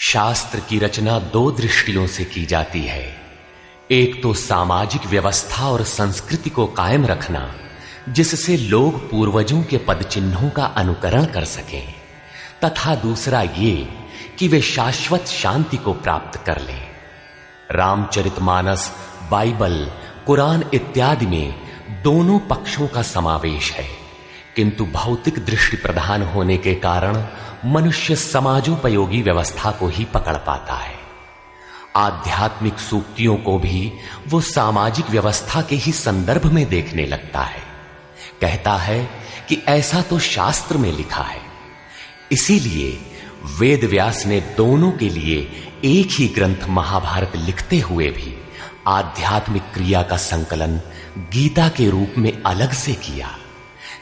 शास्त्र की रचना दो दृष्टियों से की जाती है। एक तो सामाजिक व्यवस्था और संस्कृति को कायम रखना, जिससे लोग पूर्वजों के पदचिन्हों का अनुकरण कर सकें, तथा दूसरा ये कि वे शाश्वत शांति को प्राप्त कर लें। रामचरितमानस, बाइबल, कुरान इत्यादि में दोनों पक्षों का समावेश है, किंतु भौतिक दृष्टि प्रधान होने के कारण मनुष्य समाजोपयोगी व्यवस्था को ही पकड़ पाता है। आध्यात्मिक सूक्तियों को भी वो सामाजिक व्यवस्था के ही संदर्भ में देखने लगता है। कहता है कि ऐसा तो शास्त्र में लिखा है। इसीलिए वेद व्यास ने दोनों के लिए एक ही ग्रंथ महाभारत लिखते हुए भी आध्यात्मिक क्रिया का संकलन गीता के रूप में अलग से किया,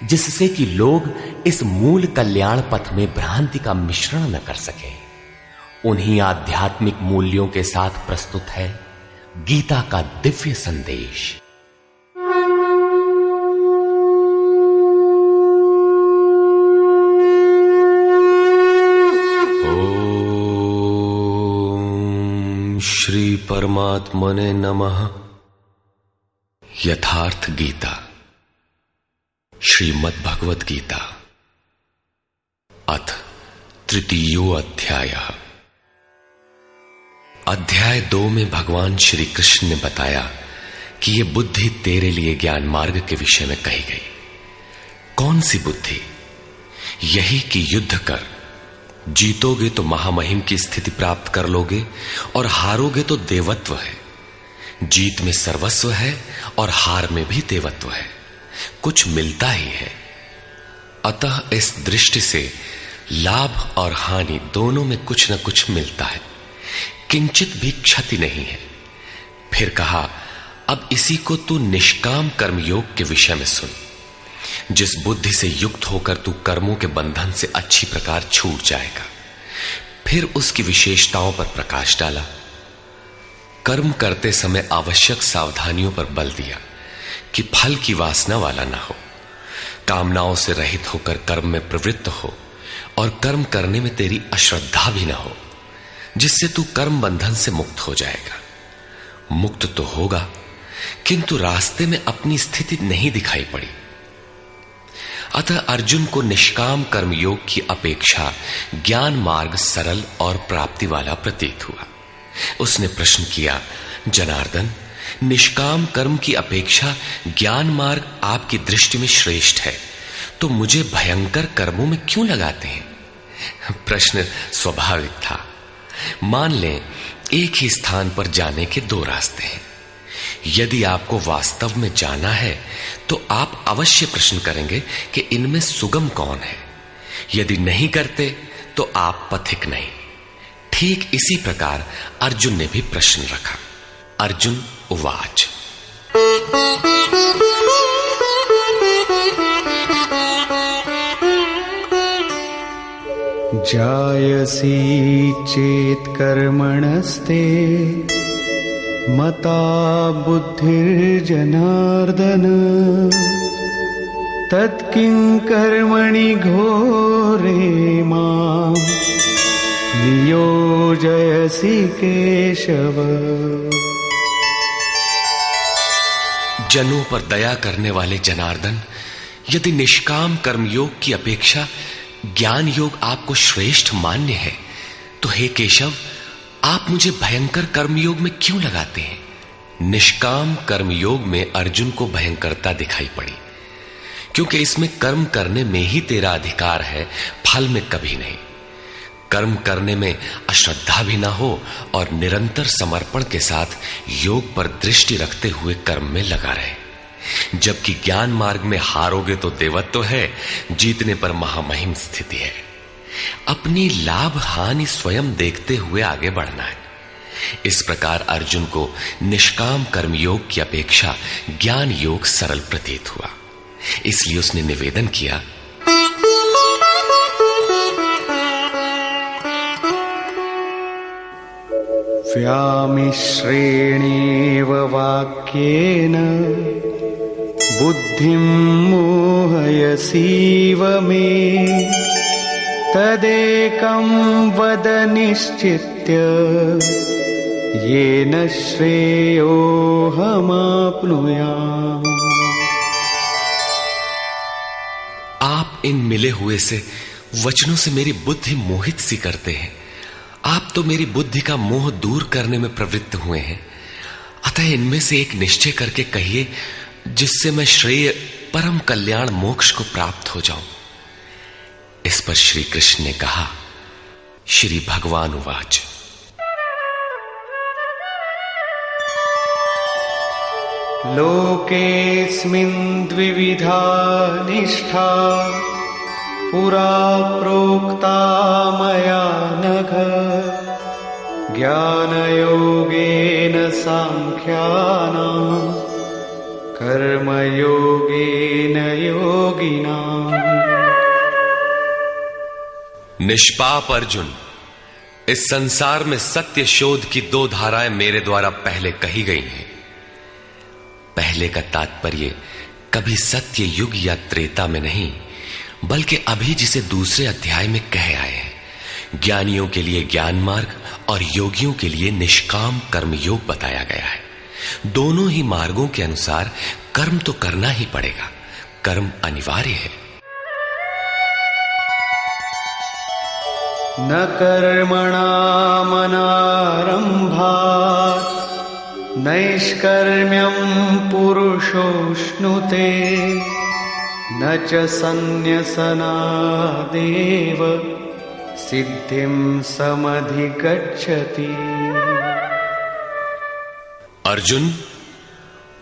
जिससे कि लोग इस मूल कल्याण पथ में भ्रांति का मिश्रण न कर सके। उन्हीं आध्यात्मिक मूल्यों के साथ प्रस्तुत है गीता का दिव्य संदेश। ओम श्री परमात्मने नमः। यथार्थ गीता, श्रीमद् भगवत गीता, अथ तृतीयो अध्यायः। अध्याय 2 में भगवान श्री कृष्ण ने बताया कि यह बुद्धि तेरे लिए ज्ञान मार्ग के विषय में कही गई। कौन सी बुद्धि? यही कि युद्ध कर, जीतोगे तो महामहिम की स्थिति प्राप्त कर लोगे और हारोगे तो देवत्व है। जीत में सर्वस्व है और हार में भी देवत्व है, कुछ मिलता ही है। अतः इस दृष्टि से लाभ और हानि दोनों में कुछ न कुछ मिलता है, किंचित भी क्षति नहीं है। फिर कहा, अब इसी को तू निष्काम कर्मयोग के विषय में सुन। जिस बुद्धि से युक्त होकर तू कर्मों के बंधन से अच्छी प्रकार छूट जाएगा। फिर उसकी विशेषताओं पर प्रकाश डाला। कर्म करते समय आवश्यक सावधानियों पर बल दिया कि फल की वासना वाला ना हो, कामनाओं से रहित होकर कर्म में प्रवृत्त हो और कर्म करने में तेरी अश्रद्धा भी ना हो, जिससे तू कर्म बंधन से मुक्त हो जाएगा। मुक्त तो होगा, किंतु रास्ते में अपनी स्थिति नहीं दिखाई पड़ी। अतः अर्जुन को निष्काम कर्मयोग की अपेक्षा ज्ञान मार्ग सरल और प्राप्ति वाला प्रतीत हुआ। उसने प्रश्न किया, जनार्दन, निष्काम कर्म की अपेक्षा ज्ञान मार्ग आपकी दृष्टि में श्रेष्ठ है, तो मुझे भयंकर कर्मों में क्यों लगाते हैं? प्रश्न स्वाभाविक था। मान लें एक ही स्थान पर जाने के दो रास्ते हैं। यदि आपको वास्तव में जाना है तो आप अवश्य प्रश्न करेंगे कि इनमें सुगम कौन है। यदि नहीं करते तो आप पथिक नहीं। ठीक इसी प्रकार अर्जुन ने भी प्रश्न रखा। अर्जुन उवाच, जायसी चेत कर्मणस्ते मता बुद्धिर्जनार्दन तत्किं कर्मणि घोरे मां नियोजयसि केशव। जनों पर दया करने वाले जनार्दन, यदि निष्काम कर्मयोग की अपेक्षा ज्ञान योग आपको श्रेष्ठ मान्य है, तो हे केशव, आप मुझे भयंकर कर्मयोग में क्यों लगाते हैं? निष्काम कर्मयोग में अर्जुन को भयंकरता दिखाई पड़ी, क्योंकि इसमें कर्म करने में ही तेरा अधिकार है, फल में कभी नहीं। कर्म करने में अश्रद्धा भी ना हो और निरंतर समर्पण के साथ योग पर दृष्टि रखते हुए कर्म में लगा रहे। जबकि ज्ञान मार्ग में हारोगे तो देवत्व है, जीतने पर महामहिम स्थिति है। अपनी लाभ हानि स्वयं देखते हुए आगे बढ़ना है। इस प्रकार अर्जुन को निष्काम कर्मयोग की अपेक्षा ज्ञान योग सरल प्रतीत हुआ। इसलिए उसने निवेदन किया, व्यामिश्रेणेव वाक्येन बुद्धिं मोहयसीव मे तदेकं वद निश्चित्य येन श्रेयोऽहमाप्नुयाम्। आप इन मिले हुए से वचनों से मेरी बुद्धि मोहित सी करते हैं। आप तो मेरी बुद्धि का मोह दूर करने में प्रवृत्त हुए हैं। अतः इनमें से एक निश्चय करके कहिए जिससे मैं श्रेय परम कल्याण मोक्ष को प्राप्त हो जाऊं। इस पर श्री कृष्ण ने कहा, श्री भगवान उवाच, लोकेऽस्मिन् द्विविधा निष्ठा पुरा प्रोक्ता मया नघ, ज्ञानयोगेन सांख्यानां कर्मयोगेन योगिनाम्। निष्पाप अर्जुन, इस संसार में सत्य शोध की दो धाराएं मेरे द्वारा पहले कही गई हैं। पहले का तात्पर्य कभी सत्य युग या त्रेता में नहीं, बल्कि अभी जिसे दूसरे अध्याय में कहे आए हैं। ज्ञानियों के लिए ज्ञान मार्ग और योगियों के लिए निष्काम कर्म योग बताया गया है। दोनों ही मार्गों के अनुसार कर्म तो करना ही पड़ेगा, कर्म अनिवार्य है। न कर्मणामनारम्भात् नैष्कर्म्यं पुरुषोऽश्नुते, न च सन्न्यसनादेव सिद्धिं समधिगच्छति। अर्जुन,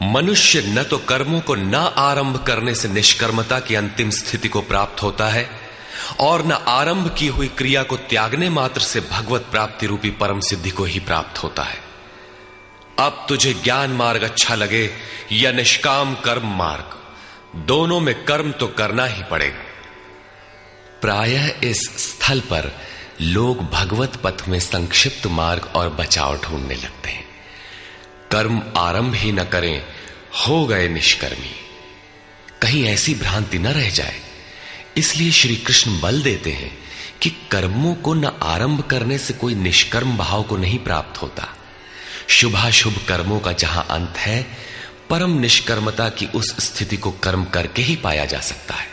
मनुष्य न तो कर्मों को न आरंभ करने से निष्कर्मता की अंतिम स्थिति को प्राप्त होता है और न आरंभ की हुई क्रिया को त्यागने मात्र से भगवत प्राप्ति रूपी परम सिद्धि को ही प्राप्त होता है। अब तुझे ज्ञान मार्ग अच्छा लगे या निष्काम कर्म मार्ग, दोनों में कर्म तो करना ही पड़ेगा। प्रायः इस स्थल पर लोग भगवत पथ में संक्षिप्त मार्ग और बचाव ढूंढने लगते हैं। कर्म आरंभ ही न करें, हो गए निष्कर्मी। कहीं ऐसी भ्रांति न रह जाए, इसलिए श्री कृष्ण बल देते हैं कि कर्मों को न आरंभ करने से कोई निष्कर्म भाव को नहीं प्राप्त होता। शुभाशुभ कर्मों का जहां अंत है, परम निष्कर्मता की उस स्थिति को कर्म करके ही पाया जा सकता है।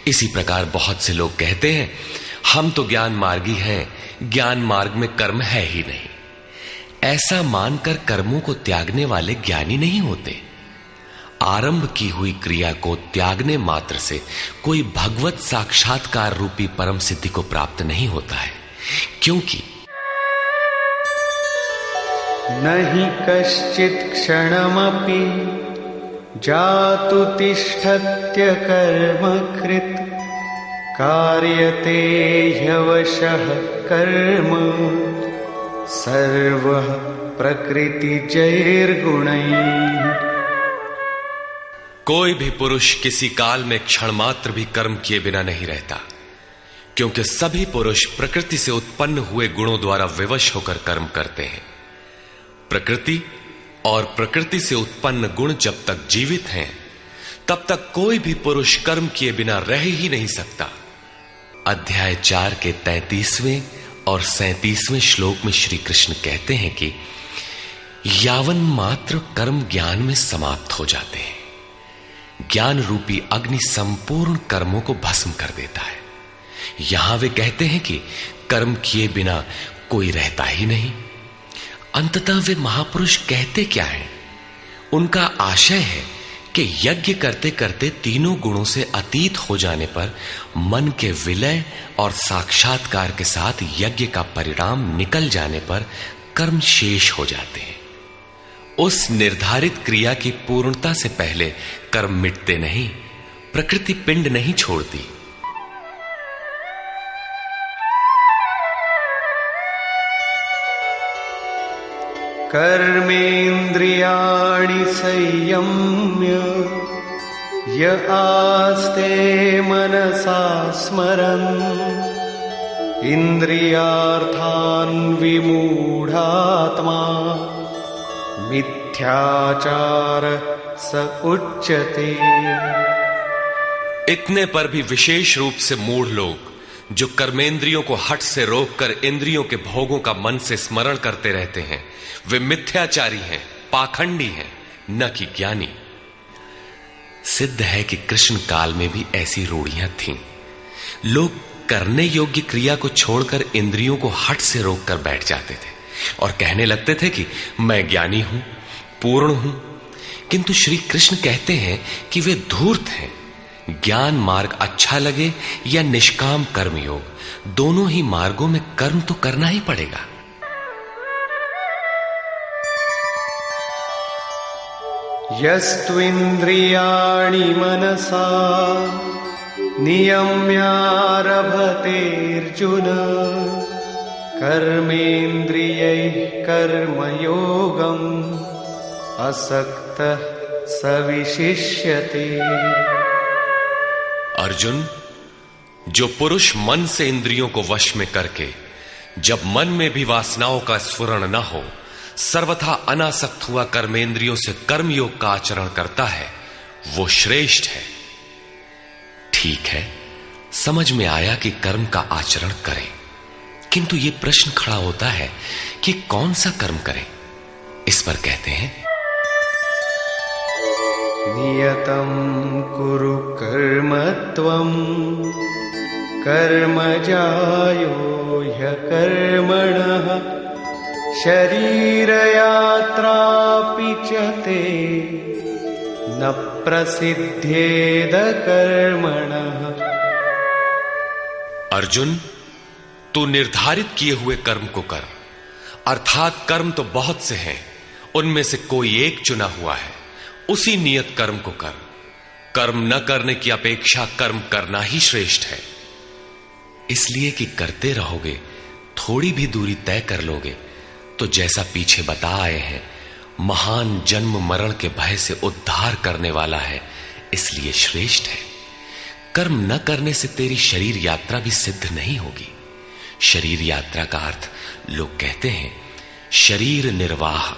इसी प्रकार बहुत से लोग कहते हैं, हम तो ज्ञान मार्गी हैं, ज्ञान मार्ग में कर्म है ही नहीं। ऐसा मानकर कर्मों को त्यागने वाले ज्ञानी नहीं होते। आरंभ की हुई क्रिया को त्यागने मात्र से कोई भगवत साक्षात्कार रूपी परम सिद्धि को प्राप्त नहीं होता है, क्योंकि नहि कश्चित् क्षणमपि जातु तिष्ठत्य कर्मकृत्, कार्यते ह्यवशः कर्म सर्वः प्रकृतिजैर्गुणैः। कोई भी पुरुष किसी काल में क्षण मात्र भी कर्म किए बिना नहीं रहता, क्योंकि सभी पुरुष प्रकृति से उत्पन्न हुए गुणों द्वारा विवश होकर कर्म करते हैं। प्रकृति और प्रकृति से उत्पन्न गुण जब तक जीवित हैं, तब तक कोई भी पुरुष कर्म किए बिना रह ही नहीं सकता। अध्याय 4 के 33वें और 37वें श्लोक में श्री कृष्ण कहते हैं कि यावन मात्र कर्म ज्ञान में समाप्त हो जाते हैं। ज्ञान रूपी अग्नि संपूर्ण कर्मों को भस्म कर देता है। यहां वे कहते हैं कि कर्म किए बिना कोई रहता ही नहीं। अंततः वे महापुरुष कहते क्या हैं? उनका आशय है कि यज्ञ करते करते तीनों गुणों से अतीत हो जाने पर मन के विलय और साक्षात्कार के साथ यज्ञ का परिणाम निकल जाने पर कर्म शेष हो जाते हैं। उस निर्धारित क्रिया की पूर्णता से पहले कर्म मिटते नहीं, प्रकृति पिंड नहीं छोड़ती। कर्मेन्द्रियाणि संयम्य य आस्ते मनसा स्मरन्, इंद्रियार्थान् विमूढ़ात्मा मिथ्याचार स उच्यते। इतने पर भी विशेष रूप से मूढ़ लोग जो कर्मेंद्रियों को हठ से रोककर इंद्रियों के भोगों का मन से स्मरण करते रहते हैं, वे मिथ्याचारी हैं, पाखंडी हैं, न कि ज्ञानी। सिद्ध है कि कृष्ण काल में भी ऐसी रूढ़ियां थीं। लोग करने योग्य क्रिया को छोड़कर इंद्रियों को हठ से रोककर बैठ जाते थे और कहने लगते थे कि मैं ज्ञानी हूं, पूर्ण हूं। किंतु श्री कृष्ण कहते हैं कि वे धूर्त हैं। ज्ञान मार्ग अच्छा लगे या निष्काम कर्म योग, दोनों ही मार्गों में कर्म तो करना ही पड़ेगा। यस्त्विन्द्रियाणि मनसा नियम्यारभतेऽर्जुन कर्मेन्द्रियैः कर्मयोगम् असक्तः स विशिष्यते। अर्जुन, जो पुरुष मन से इंद्रियों को वश में करके जब मन में भी वासनाओं का स्फुरण न हो सर्वथा अनासक्त हुआ कर्मेंद्रियों से कर्मयोग का आचरण करता है, वो श्रेष्ठ है। ठीक है, समझ में आया कि कर्म का आचरण करें, किंतु ये प्रश्न खड़ा होता है कि कौन सा कर्म करें। इस पर कहते हैं, नियतं कुरु कर्म त्वं कर्मजायो ह्यकर्मणः शरीरयात्रापि च ते न प्रसिद्धेद कर्मणः। अर्जुन, तू निर्धारित किए हुए कर्म को कर, अर्थात कर्म तो बहुत से हैं, उनमें से कोई एक चुना हुआ है, उसी नियत कर्म को कर। कर्म न करने की अपेक्षा कर्म करना ही श्रेष्ठ है। इसलिए कि करते रहोगे, थोड़ी भी दूरी तय कर लोगे तो जैसा पीछे बता आए हैं, महान जन्म मरण के भय से उद्धार करने वाला है, इसलिए श्रेष्ठ है। कर्म न करने से तेरी शरीर यात्रा भी सिद्ध नहीं होगी। शरीर यात्रा का अर्थ लोग कहते हैं शरीर निर्वाह।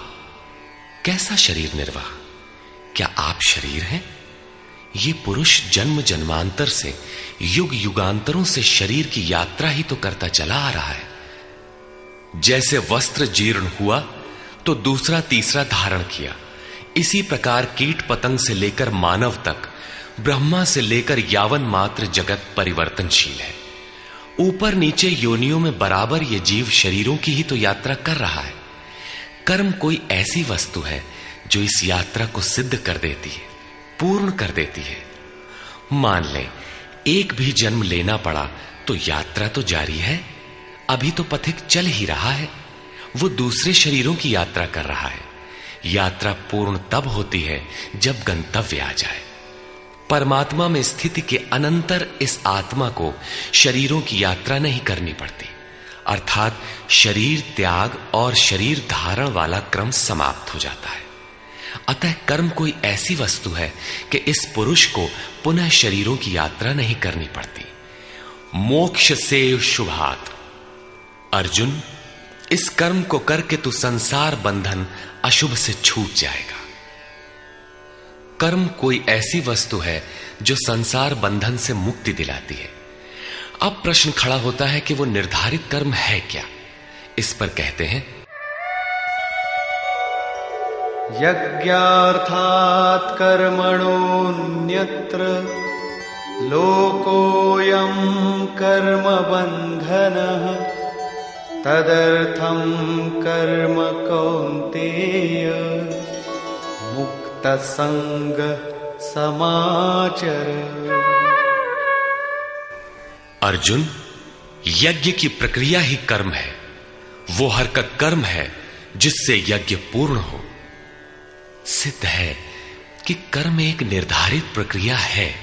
कैसा शरीर निर्वाह? क्या आप शरीर हैं? ये पुरुष जन्म जन्मांतर से, युग युगांतरों से शरीर की यात्रा ही तो करता चला आ रहा है। जैसे वस्त्र जीर्ण हुआ तो दूसरा तीसरा धारण किया, इसी प्रकार कीट पतंग से लेकर मानव तक, ब्रह्मा से लेकर यावन मात्र जगत परिवर्तनशील है। ऊपर नीचे योनियों में बराबर ये जीव शरीरों की ही तो यात्रा कर रहा है। कर्म कोई ऐसी वस्तु है जो इस यात्रा को सिद्ध कर देती है, पूर्ण कर देती है। मान ले एक भी जन्म लेना पड़ा तो यात्रा तो जारी है, अभी तो पथिक चल ही रहा है, वो दूसरे शरीरों की यात्रा कर रहा है। यात्रा पूर्ण तब होती है जब गंतव्य आ जाए। परमात्मा में स्थिति के अनंतर इस आत्मा को शरीरों की यात्रा नहीं करनी पड़ती, अर्थात शरीर त्याग और शरीर धारण वाला क्रम समाप्त हो जाता है। अतः कर्म कोई ऐसी वस्तु है कि इस पुरुष को पुनः शरीरों की यात्रा नहीं करनी पड़ती। मोक्ष से शुभात। अर्जुन, इस कर्म को करके तू संसार बंधन अशुभ से छूट जाएगा। कर्म कोई ऐसी वस्तु है जो संसार बंधन से मुक्ति दिलाती है। अब प्रश्न खड़ा होता है कि वो निर्धारित कर्म है क्या? इस पर कहते हैं, यज्ञार्थात् कर्मणोऽन्यत्र लोकोऽयं कर्म बन्धनः तदर्थं कर्म कौन्तेय मुक्तसंग समाचर। अर्जुन, यज्ञ की प्रक्रिया ही कर्म है। वो हरकत कर्म है जिससे यज्ञ पूर्ण हो। सिद्ध है कि कर्म एक निर्धारित प्रक्रिया है।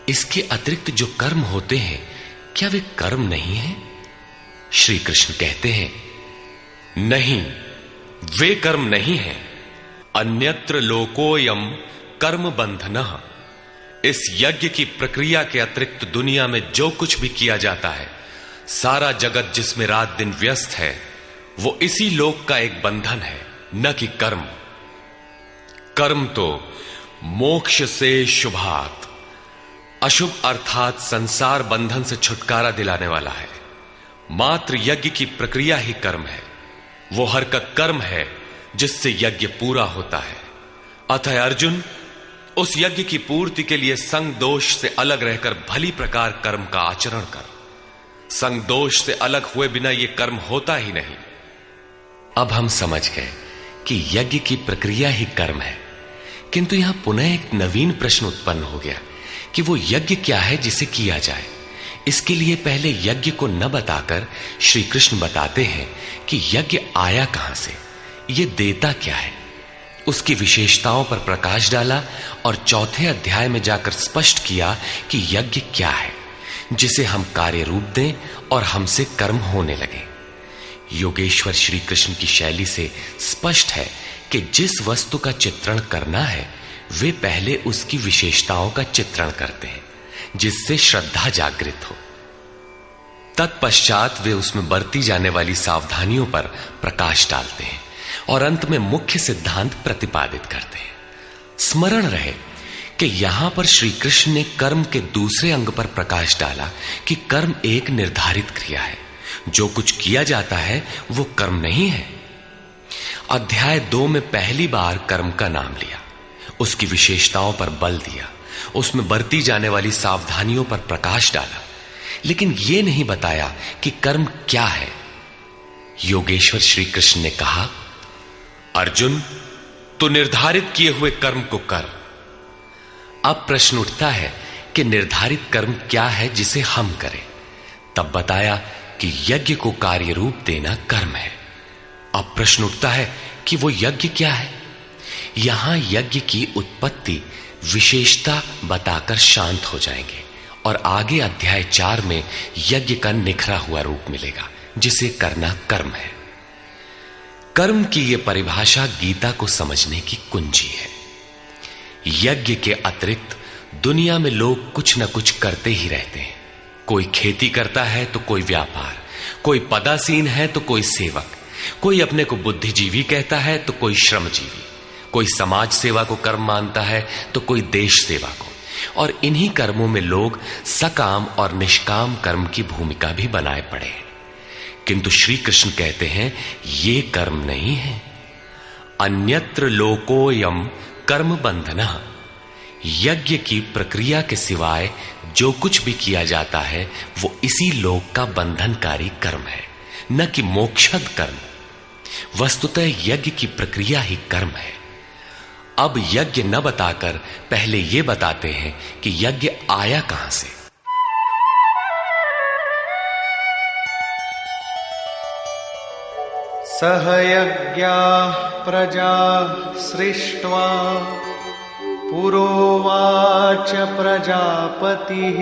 इसके अतिरिक्त जो कर्म होते हैं, क्या वे कर्म नहीं है? श्री कृष्ण कहते हैं, नहीं, वे कर्म नहीं है। अन्यत्र लोकोयम कर्म बंधनः। इस यज्ञ की प्रक्रिया के अतिरिक्त दुनिया में जो कुछ भी किया जाता है, सारा जगत जिसमें रात दिन व्यस्त है, वो इसी लोक का एक बंधन है, न कि कर्म। कर्म तो मोक्ष से शुभात, अशुभ अर्थात संसार बंधन से छुटकारा दिलाने वाला है। मात्र यज्ञ की प्रक्रिया ही कर्म है। वो हरकत कर्म है जिससे यज्ञ पूरा होता है। अतः अर्जुन, उस यज्ञ की पूर्ति के लिए संग दोष से अलग रहकर भली प्रकार कर्म का आचरण कर। संग दोष से अलग हुए बिना यह कर्म होता ही नहीं। अब हम समझ गए कि यज्ञ की प्रक्रिया ही कर्म है, किंतु यहां पुनः एक नवीन प्रश्न उत्पन्न हो गया कि वो यज्ञ क्या है जिसे किया जाए। इसके लिए पहले यज्ञ को न बताकर श्री कृष्ण बताते हैं कि यज्ञ आया कहां से, ये देता क्या है। उसकी विशेषताओं पर प्रकाश डाला और चौथे अध्याय में जाकर स्पष्ट किया कि यज्ञ क्या है जिसे हम कार्य रूप दें और हमसे कर्म होने लगे। योगेश्वर श्री कृष्ण की शैली से स्पष्ट है कि जिस वस्तु का चित्रण करना है वे पहले उसकी विशेषताओं का चित्रण करते हैं जिससे श्रद्धा जागृत हो। तत्पश्चात वे उसमें बरती जाने वाली सावधानियों पर प्रकाश डालते हैं और अंत में मुख्य सिद्धांत प्रतिपादित करते हैं। स्मरण रहे कि यहां पर श्री कृष्ण ने कर्म के दूसरे अंग पर प्रकाश डाला कि कर्म एक निर्धारित क्रिया है। जो कुछ किया जाता है वो कर्म नहीं है। अध्याय 2 में पहली बार कर्म का नाम लिया, उसकी विशेषताओं पर बल दिया, उसमें बरती जाने वाली सावधानियों पर प्रकाश डाला, लेकिन यह नहीं बताया कि कर्म क्या है। योगेश्वर श्री कृष्ण ने कहा, अर्जुन, तू निर्धारित किए हुए कर्म को कर। अब प्रश्न उठता है कि निर्धारित कर्म क्या है जिसे हम करें। तब बताया कि यज्ञ को कार्य रूप देना कर्म है। अब प्रश्न उठता है कि वो यज्ञ क्या है। यहां यज्ञ की उत्पत्ति विशेषता बताकर शांत हो जाएंगे और आगे अध्याय 4 में यज्ञ का निखरा हुआ रूप मिलेगा जिसे करना कर्म है। कर्म की यह परिभाषा गीता को समझने की कुंजी है। यज्ञ के अतिरिक्त दुनिया में लोग कुछ न कुछ करते ही रहते हैं। कोई खेती करता है तो कोई व्यापार, कोई पदासीन है तो कोई सेवक, कोई अपने को बुद्धिजीवी कहता है तो कोई श्रमजीवी, कोई समाज सेवा को कर्म मानता है तो कोई देश सेवा को। और इन्हीं कर्मों में लोग सकाम और निष्काम कर्म की भूमिका भी बनाए पड़े हैं। किंतु श्री कृष्ण कहते हैं ये कर्म नहीं है। अन्यत्र लोकोयम कर्म बंधनः। यज्ञ की प्रक्रिया के सिवाय जो कुछ भी किया जाता है वो इसी लोक का बंधनकारी कर्म है, न कि मोक्षद कर्म। वस्तुतः यज्ञ की प्रक्रिया ही कर्म है। अब यज्ञ न बताकर पहले ये बताते हैं कि यज्ञ आया कहां से। सह यज्ञाः प्रजा सृष्ट्वा पुरोवाच प्रजापतिः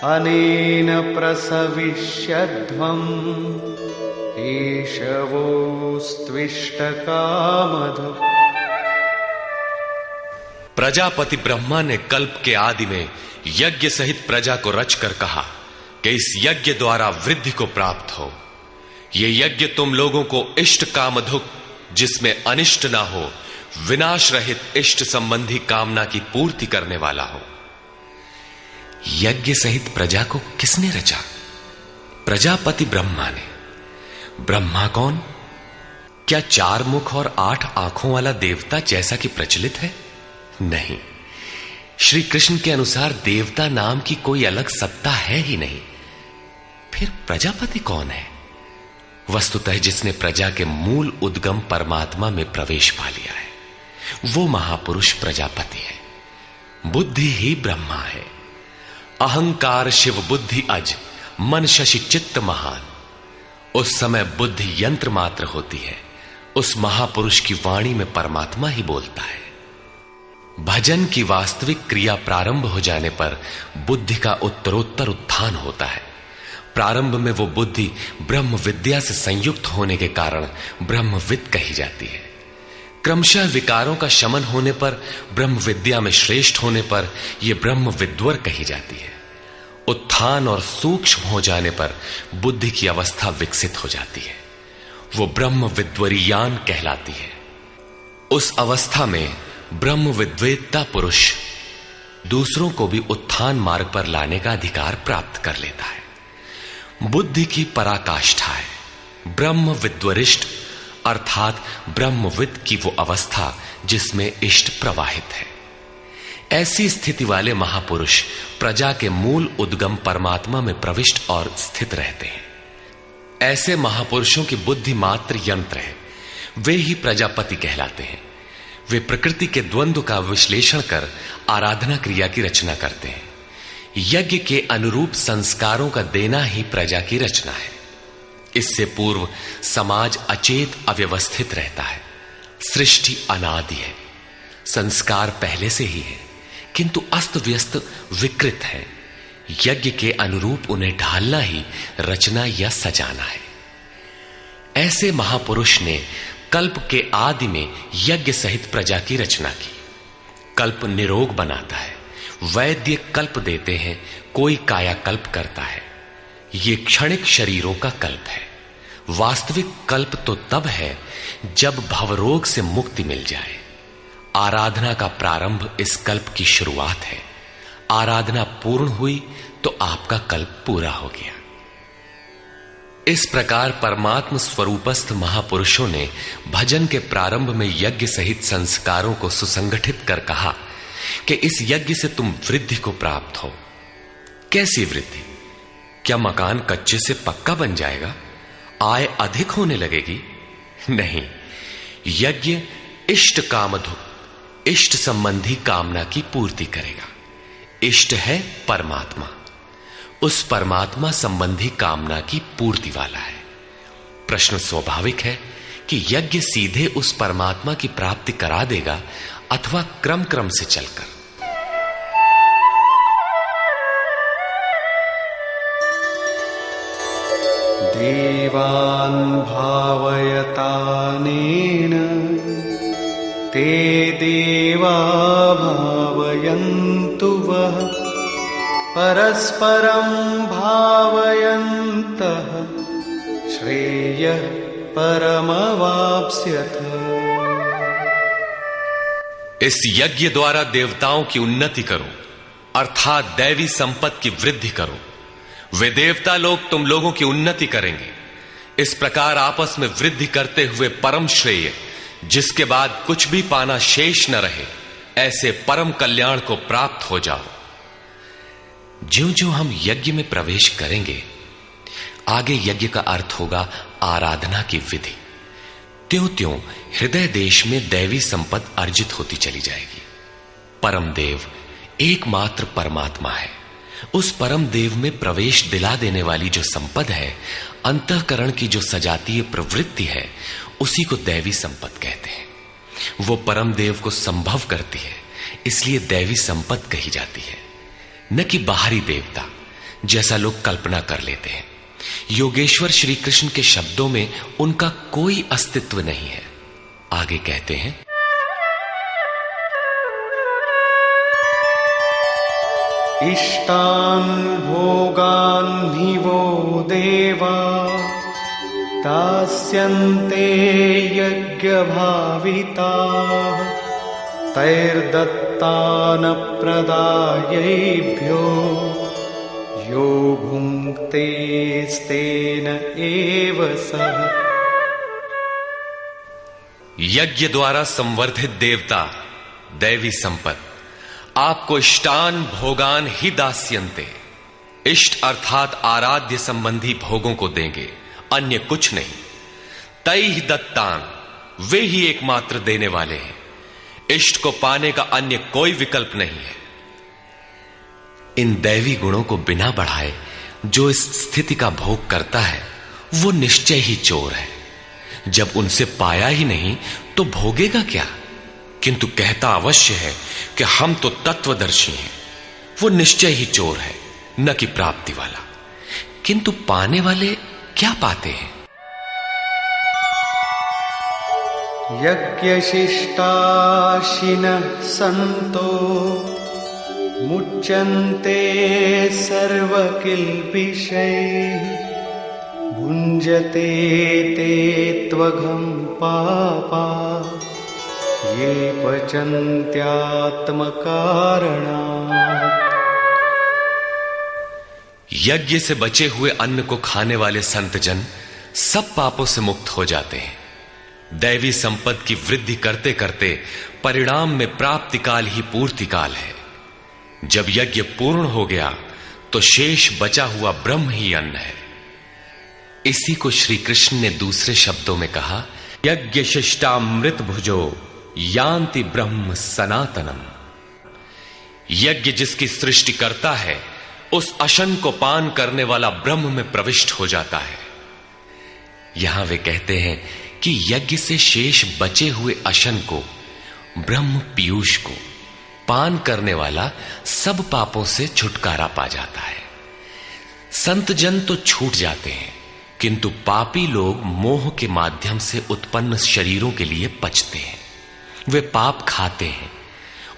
अनेन प्रसविष्यध्वम् ईशवोस्त्विष्टकामधुक्। प्रजापति ब्रह्मा ने कल्प के आदि में यज्ञ सहित प्रजा को रचकर कहा कि इस यज्ञ द्वारा वृद्धि को प्राप्त हो। ये यज्ञ तुम लोगों को इष्ट कामधुक, जिसमें अनिष्ट ना हो, विनाश रहित इष्ट संबंधी कामना की पूर्ति करने वाला हो। यज्ञ सहित प्रजा को किसने रचा? प्रजापति ब्रह्मा ने। ब्रह्मा कौन? क्या 4 मुख और 8 आंखों वाला देवता जैसा कि प्रचलित है? नहीं। श्री कृष्ण के अनुसार देवता नाम की कोई अलग सत्ता है ही नहीं। फिर प्रजापति कौन है? वस्तुतः जिसने प्रजा के मूल उद्गम परमात्मा में प्रवेश पा लिया है वो महापुरुष प्रजापति है। बुद्धि ही ब्रह्मा है। अहंकार शिव बुद्धि अज, मन शशि चित्त महान। उस समय बुद्धि यंत्र मात्र होती है। उस महापुरुष की वाणी में परमात्मा ही बोलता है। भजन की वास्तविक क्रिया प्रारंभ हो जाने पर बुद्धि का उत्तरोत्तर उत्थान होता है। प्रारंभ में वो बुद्धि ब्रह्म विद्या से संयुक्त होने के कारण ब्रह्मविद कही जाती है। क्रमशः विकारों का शमन होने पर, ब्रह्म विद्या में श्रेष्ठ होने पर यह ब्रह्म विद्वर कही जाती है। उत्थान और सूक्ष्म हो जाने पर बुद्धि की अवस्था विकसित हो जाती है। वो ब्रह्म विद्वरीयान कहलाती है। उस अवस्था में ब्रह्म विद्वेत्ता पुरुष दूसरों को भी उत्थान मार्ग पर लाने का अधिकार प्राप्त कर लेता है। बुद्धि की पराकाष्ठा है ब्रह्म विद्वरिष्ट, अर्थात ब्रह्मविद की वो अवस्था जिसमें इष्ट प्रवाहित है। ऐसी स्थिति वाले महापुरुष प्रजा के मूल उद्गम परमात्मा में प्रविष्ट और स्थित रहते हैं। ऐसे महापुरुषों की बुद्धि मात्र यंत्र है, वे ही प्रजापति कहलाते हैं। वे प्रकृति के द्वंद्व का विश्लेषण कर आराधना क्रिया की रचना करते हैं। यज्ञ के अनुरूप संस्कारों का देना ही प्रजा की रचना है। इससे पूर्व समाज अचेत अव्यवस्थित रहता है। सृष्टि अनादि है, संस्कार पहले से ही है, किंतु अस्त व्यस्त विकृत है। यज्ञ के अनुरूप उन्हें ढालना ही रचना या सजाना है। ऐसे महापुरुष ने कल्प के आदि में यज्ञ सहित प्रजा की रचना की। कल्प निरोग बनाता है, वैद्य कल्प देते हैं, कोई काया कल्प करता है। ये क्षणिक शरीरों का कल्प है। वास्तविक कल्प तो तब है जब भवरोग से मुक्ति मिल जाए। आराधना का प्रारंभ इस कल्प की शुरुआत है। आराधना पूर्ण हुई तो आपका कल्प पूरा हो गया। इस प्रकार परमात्म स्वरूपस्थ महापुरुषों ने भजन के प्रारंभ में यज्ञ सहित संस्कारों को सुसंगठित कर कहा कि इस यज्ञ से तुम वृद्धि को प्राप्त हो। कैसी वृद्धि? क्या मकान कच्चे से पक्का बन जाएगा? आय अधिक होने लगेगी? नहीं, यज्ञ इष्ट कामधु, इष्ट संबंधी कामना की पूर्ति करेगा। इष्ट है परमात्मा, उस परमात्मा संबंधी कामना की पूर्ति वाला है। प्रश्न स्वाभाविक है कि यज्ञ सीधे उस परमात्मा की प्राप्ति करा देगा अथवा क्रम क्रम से चलकर। देवान् भावयतानेन ते देवा भावयन्तु वः परस्परं भावयन्तः श्रेयः परमवाप्स्यथ। इस यज्ञ द्वारा देवताओं की उन्नति करो, अर्थात दैवी संपत्ति की वृद्धि करो। वे देवता लोग तुम लोगों की उन्नति करेंगे। इस प्रकार आपस में वृद्धि करते हुए परम श्रेय, जिसके बाद कुछ भी पाना शेष न रहे, ऐसे परम कल्याण को प्राप्त हो जाओ। ज्यों ज्यों हम यज्ञ में प्रवेश करेंगे, आगे यज्ञ का अर्थ होगा आराधना की विधि। त्यों त्यों हृदय देश में दैवी संपत्ति अर्जित होती चली जाएगी। परम देव एकमात्र परमात्मा है। उस परम देव में प्रवेश दिला देने वाली जो संपद है, अंतःकरण की जो सजातीय प्रवृत्ति है, उसी को दैवी संपत्ति कहते हैं। वो परम देव को संभव करती है, इसलिए दैवी संपत्ति कही जाती है, न कि बाहरी देवता जैसा लोग कल्पना कर लेते हैं। योगेश्वर श्री कृष्ण के शब्दों में उनका कोई अस्तित्व नहीं है। आगे कहते हैं, इष्टान् भोगान् हि वो देवा दास्यन्ते यज्ञभाविताः तैर्दत्तान् प्रदायैभ्यो यो भुङ्क्तेस्तेन एव सः। यज्ञ द्वारा संवर्धित देवता दैवी संपत्ति आपको इष्टान भोगान ही दास्यन्ते, इष्ट अर्थात आराध्य संबंधी भोगों को देंगे, अन्य कुछ नहीं। तैहि दत्तान, वे ही एकमात्र देने वाले हैं। इष्ट को पाने का अन्य कोई विकल्प नहीं है। इन दैवी गुणों को बिना बढ़ाए जो इस स्थिति का भोग करता है, वो निश्चय ही चोर है। जब उनसे पाया ही नहीं तो भोगेगा क्या? किंतु कहता अवश्य है कि हम तो तत्वदर्शी हैं। वो निश्चय ही चोर है, न कि प्राप्ति वाला। किंतु पाने वाले क्या पाते हैं? यज्ञशिष्टाशिनः सन्तो मुच्यन्ते सर्वकिल्बिषैः भुञ्जते ते त्वघं पापा ये पचन्त्यात्मकारणात्। यज्ञ से बचे हुए अन्न को खाने वाले संत जन सब पापों से मुक्त हो जाते हैं। दैवी संपत्ति की वृद्धि करते करते परिणाम में प्राप्ति काल ही पूर्ति काल है। जब यज्ञ पूर्ण हो गया तो शेष बचा हुआ ब्रह्म ही अन्न है। इसी को श्री कृष्ण ने दूसरे शब्दों में कहा, यज्ञ शिष्टामृत भुजो यान्ति ब्रह्म सनातनम। यज्ञ जिसकी सृष्टि करता है उस अशन को पान करने वाला ब्रह्म में प्रविष्ट हो जाता है। यहां वे कहते हैं कि यज्ञ से शेष बचे हुए अशन को, ब्रह्म पीयूष को पान करने वाला सब पापों से छुटकारा पा जाता है। संत जन तो छूट जाते हैं, किंतु पापी लोग मोह के माध्यम से उत्पन्न शरीरों के लिए पचते हैं। वे पाप खाते हैं।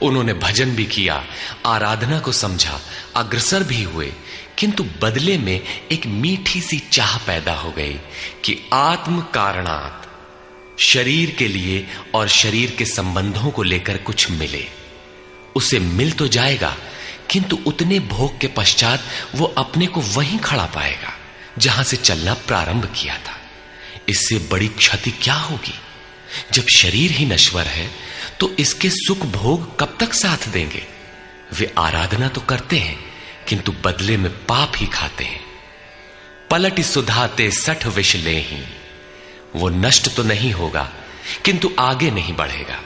उन्होंने भजन भी किया, आराधना को समझा, अग्रसर भी हुए, किंतु बदले में एक मीठी सी चाह पैदा हो गई कि आत्म कारणात् शरीर के लिए और शरीर के संबंधों को लेकर कुछ मिले। उसे मिल तो जाएगा, किंतु उतने भोग के पश्चात वो अपने को वहीं खड़ा पाएगा जहां से चलना प्रारंभ किया था। इससे बड़ी क्षति क्या होगी? जब शरीर ही नश्वर है तो इसके सुख भोग कब तक साथ देंगे? वे आराधना तो करते हैं, किंतु बदले में पाप ही खाते हैं। पलटि सुधाते सठ विष लेहि। वो नष्ट तो नहीं होगा, किंतु आगे नहीं बढ़ेगा।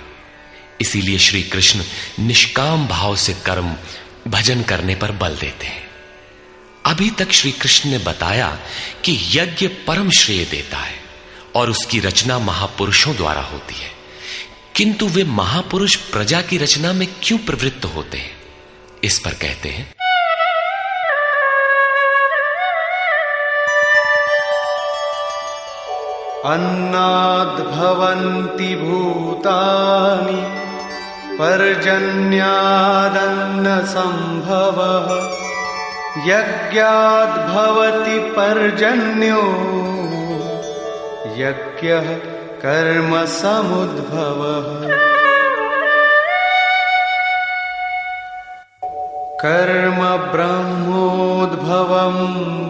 इसीलिए श्री कृष्ण निष्काम भाव से कर्म भजन करने पर बल देते हैं। अभी तक श्री कृष्ण ने बताया कि यज्ञ परम श्रेय देता है और उसकी रचना महापुरुषों द्वारा होती है, किंतु वे महापुरुष प्रजा की रचना में क्यों प्रवृत्त होते हैं? इस पर कहते हैं, अन्नाद् भवन्ति भूतानि पर्जन्यादन्न संभवः यज्ञाद् भवति पर्जन्यो यज्ञः कर्म समुद्भवः। कर्म ब्रह्मोद्भवं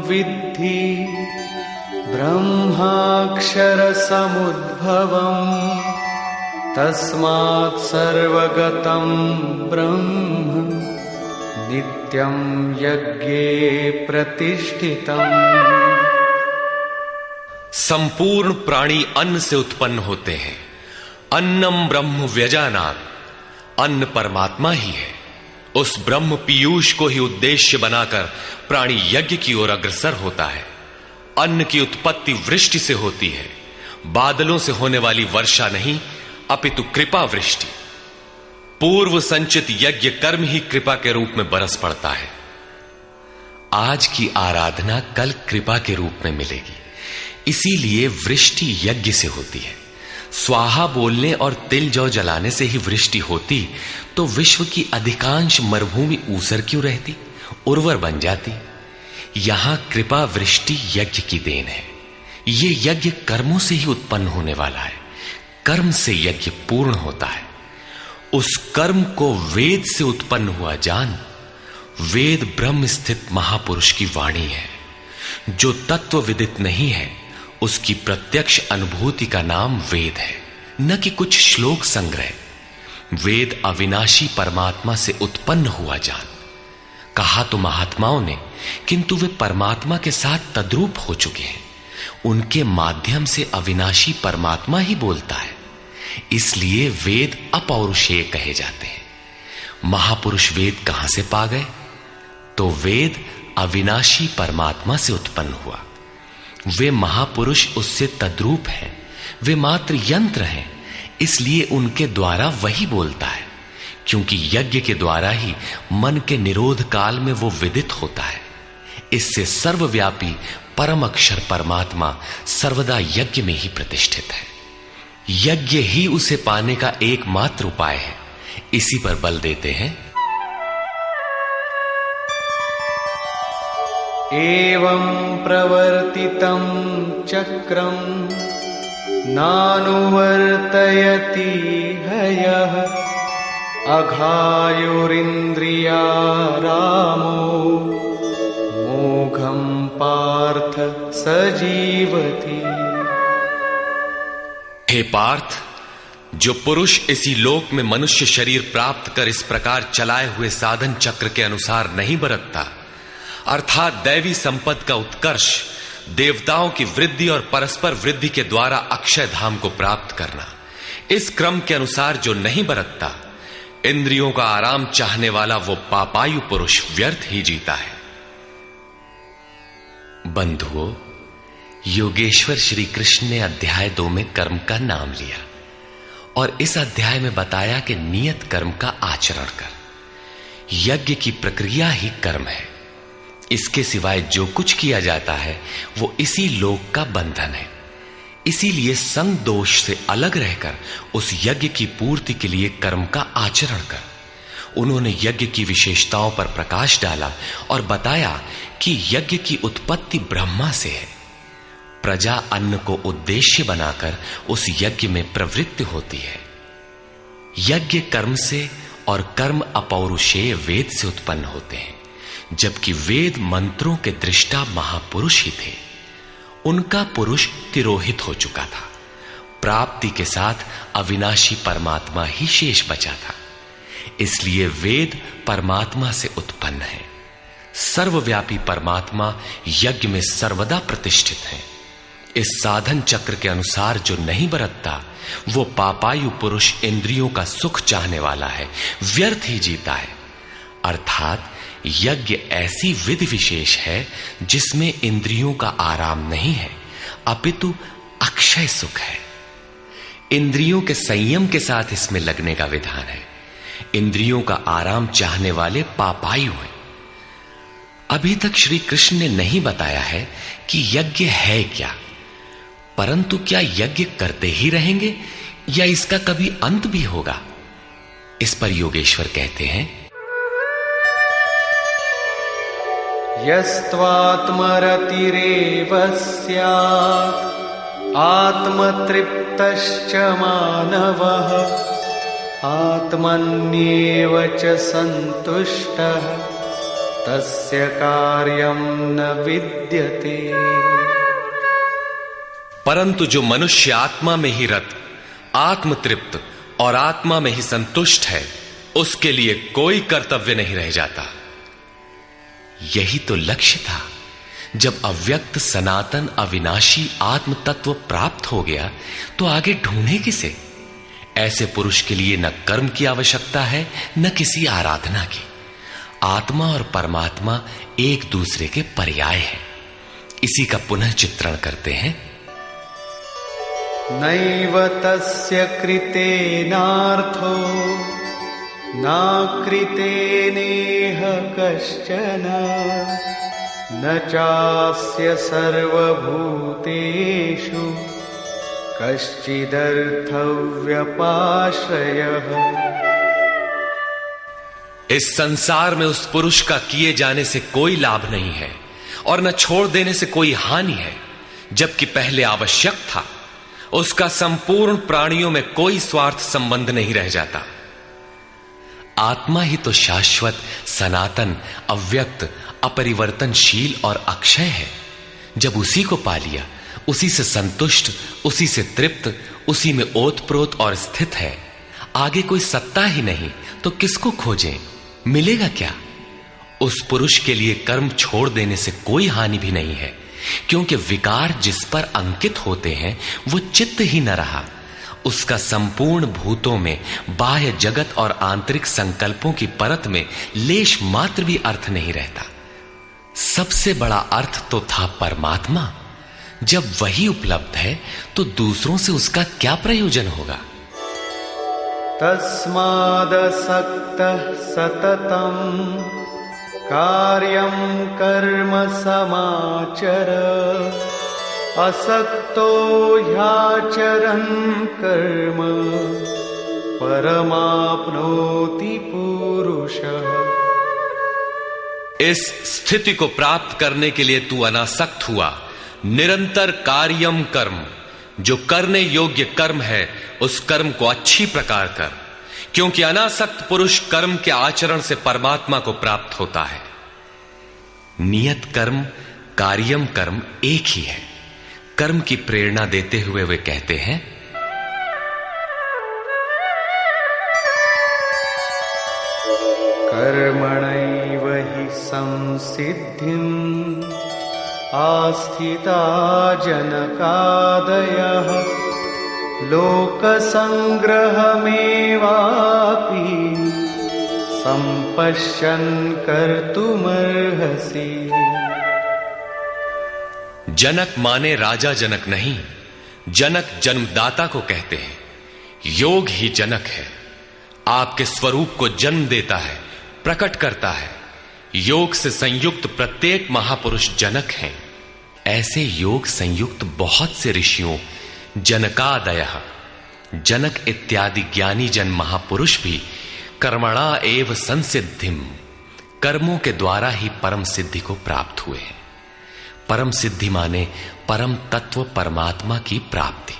विद्धि ब्रह्माक्षर समुद्भवम् तस्मात् सर्वगतं ब्रह्म नित्यं यज्ञे प्रतिष्ठितम्। संपूर्ण प्राणी अन्न से उत्पन्न होते हैं। अन्नम ब्रह्म व्यजानात्। अन्न परमात्मा ही है। उस ब्रह्म पीयूष को ही उद्देश्य बनाकर प्राणी यज्ञ की ओर अग्रसर होता है। अन्न की उत्पत्ति वृष्टि से होती है। बादलों से होने वाली वर्षा नहीं, अपितु कृपा वृष्टि। पूर्व संचित यज्ञ कर्म ही कृपा के रूप में बरस पड़ता है। आज की आराधना कल कृपा के रूप में मिलेगी। इसीलिए वृष्टि यज्ञ से होती है। स्वाहा बोलने और तिल जौ जलाने से ही वृष्टि होती तो विश्व की अधिकांश मरुभूमि ऊसर क्यों रहती, उर्वर बन जाती। यहां कृपा वृष्टि यज्ञ की देन है। ये यज्ञ कर्मों से ही उत्पन्न होने वाला है। कर्म से यज्ञ पूर्ण होता है। उस कर्म को वेद से उत्पन्न हुआ जान। वेद ब्रह्म स्थित महापुरुष की वाणी है। जो तत्व विदित नहीं है उसकी प्रत्यक्ष अनुभूति का नाम वेद है, न कि कुछ श्लोक संग्रह। वेद अविनाशी परमात्मा से उत्पन्न हुआ जान। कहा तो महात्माओं ने, किंतु वे परमात्मा के साथ तद्रूप हो चुके हैं। उनके माध्यम से अविनाशी परमात्मा ही बोलता है। इसलिए वेद अपौरुषेय कहे जाते हैं। महापुरुष वेद कहां से पा गए? तो वेद अविनाशी परमात्मा से उत्पन्न हुआ। वे महापुरुष उससे तद्रूप हैं। वे मात्र यंत्र हैं, इसलिए उनके द्वारा वही बोलता है। क्योंकि यज्ञ के द्वारा ही मन के निरोध काल में वो विदित होता है। इससे सर्वव्यापी परम अक्षर परमात्मा सर्वदा यज्ञ में ही प्रतिष्ठित है। यज्ञ ही उसे पाने का एकमात्र उपाय है। इसी पर बल देते हैं। एवं प्रवर्तितं चक्रं नानुवर्तयति हयः अघायुरिन्द्रियारामो मोघं पार्थ सजीवति। हे पार्थ, जो पुरुष इसी लोक में मनुष्य शरीर प्राप्त कर इस प्रकार चलाए हुए साधन चक्र के अनुसार नहीं बरतता, अर्थात दैवी संपत्ति का उत्कर्ष, देवताओं की वृद्धि और परस्पर वृद्धि के द्वारा अक्षय धाम को प्राप्त करना, इस क्रम के अनुसार जो नहीं बरतता, इंद्रियों का आराम चाहने वाला वो पापायु पुरुष व्यर्थ ही जीता है। बंधुओं, योगेश्वर श्री कृष्ण ने अध्याय 2 में कर्म का नाम लिया और इस अध्याय में बताया कि नियत कर्म का आचरण कर। यज्ञ की प्रक्रिया ही कर्म है। इसके सिवाय जो कुछ किया जाता है वो इसी लोक का बंधन है। इसीलिए संग दोष से अलग रहकर उस यज्ञ की पूर्ति के लिए कर्म का आचरण कर। उन्होंने यज्ञ की विशेषताओं पर प्रकाश डाला और बताया कि यज्ञ की उत्पत्ति ब्रह्मा से है। प्रजा अन्न को उद्देश्य बनाकर उस यज्ञ में प्रवृत्त होती है। यज्ञ कर्म से और कर्म अपौरुषेय वेद से उत्पन्न होते हैं, जबकि वेद मंत्रों के दृष्टा महापुरुष ही थे। उनका पुरुष तिरोहित हो चुका था। प्राप्ति के साथ अविनाशी परमात्मा ही शेष बचा था। इसलिए वेद परमात्मा से उत्पन्न है। सर्वव्यापी परमात्मा यज्ञ में सर्वदा प्रतिष्ठित है। इस साधन चक्र के अनुसार जो नहीं बरतता, वो पापायु पुरुष इंद्रियों का सुख चाहने वाला है, व्यर्थ ही जीता है। अर्थात यज्ञ ऐसी विधि विशेष है जिसमें इंद्रियों का आराम नहीं है, अपितु अक्षय सुख है। इंद्रियों के संयम के साथ इसमें लगने का विधान है। इंद्रियों का आराम चाहने वाले पापायु हैं। अभी तक श्री कृष्ण ने नहीं बताया है कि यज्ञ है क्या, परंतु क्या यज्ञ करते ही रहेंगे या इसका कभी अंत भी होगा? इस पर योगेश्वर कहते हैं, यस्त्वात्मरतिरेव स्यात् आत्मतृप्तश्च मानवः आत्मन्येव च सन्तुष्टः तस्य कार्यं न विद्यते। परंतु जो मनुष्य आत्मा में ही रत, आत्मतृप्त और आत्मा में ही संतुष्ट है, उसके लिए कोई कर्तव्य नहीं रह जाता। यही तो लक्ष्य था। जब अव्यक्त सनातन अविनाशी आत्म तत्व प्राप्त हो गया तो आगे ढूंढे किसे? ऐसे पुरुष के लिए न कर्म की आवश्यकता है न किसी आराधना की। आत्मा और परमात्मा एक दूसरे के पर्याय है। इसी का पुनः चित्रण करते हैं। नैव तस्य कृतेनार्थो नाकृतेनेह कश्चन न चास्य सर्वभूतेषु कश्चिदर्थव्यपाश्रयः। इस संसार में उस पुरुष का किए जाने से कोई लाभ नहीं है और न छोड़ देने से कोई हानि है। जबकि पहले आवश्यक था, उसका संपूर्ण प्राणियों में कोई स्वार्थ संबंध नहीं रह जाता। आत्मा ही तो शाश्वत, सनातन, अव्यक्त, अपरिवर्तनशील और अक्षय है। जब उसी को पा लिया, उसी से संतुष्ट, उसी से तृप्त, उसी में ओतप्रोत और स्थित है, आगे कोई सत्ता ही नहीं तो किसको खोजें? मिलेगा क्या? उस पुरुष के लिए कर्म छोड़ देने से कोई हानि भी नहीं है, क्योंकि विकार जिस पर अंकित होते हैं वो चित्त ही न रहा। उसका संपूर्ण भूतों में, बाह्य जगत और आंतरिक संकल्पों की परत में लेश मात्र भी अर्थ नहीं रहता। सबसे बड़ा अर्थ तो था परमात्मा। जब वही उपलब्ध है तो दूसरों से उसका क्या प्रयोजन होगा? तस्मादसक्तः सततं कार्यं कर्म समाचर असक्तो ह्याचरन् कर्म परमाप्नोति पुरुषः। इस स्थिति को प्राप्त करने के लिए तू अनासक्त हुआ। निरंतर कार्यम कर्म, जो करने योग्य कर्म है उस कर्म को अच्छी प्रकार कर, क्योंकि अनासक्त पुरुष कर्म के आचरण से परमात्मा को प्राप्त होता है। नियत कर्म, कार्यम कर्म एक ही है। कर्म की प्रेरणा देते हुए वे कहते हैं, कर्मणैव हि संसिद्धिम् आस्थिता जनकादयः लोकसंग्रहमेवापि संपश्यन् कर्तुमर्हसि। जनक माने राजा जनक नहीं, जनक जन्मदाता को कहते हैं। योग ही जनक है, आपके स्वरूप को जन्म देता है, प्रकट करता है। योग से संयुक्त प्रत्येक महापुरुष जनक हैं। ऐसे योग संयुक्त बहुत से ऋषियों, जनकादयः, जनक इत्यादि ज्ञानी जन महापुरुष भी कर्मणा एव संसिद्धिम, कर्मों के द्वारा ही परम सिद्धि को प्राप्त हुए हैं। परम सिद्धि माने परम तत्व परमात्मा की प्राप्ति।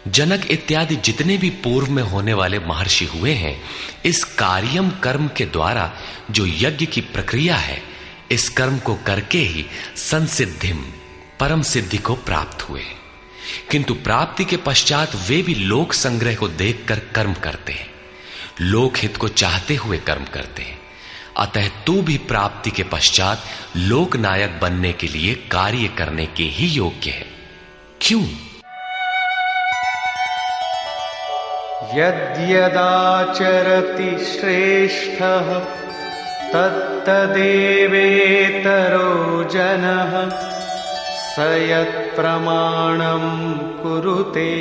जनक इत्यादि जितने भी पूर्व में होने वाले महर्षि हुए हैं, इस कार्यम कर्म के द्वारा जो यज्ञ की प्रक्रिया है, इस कर्म को करके ही संसिद्धिम, परम सिद्धि को प्राप्त हुए। किंतु प्राप्ति के पश्चात वे भी लोक संग्रह को देखकर कर्म करते हैं, लोकहित को चाहते हुए कर्म करते हैं। अतः तू भी प्राप्ति के पश्चात लोकनायक बनने के लिए कार्य करने के ही योग्य है। क्यों? यद्यदाचरति श्रेष्ठः तत्तदेवेतरो जनः स यत्प्रमाणं कुरुते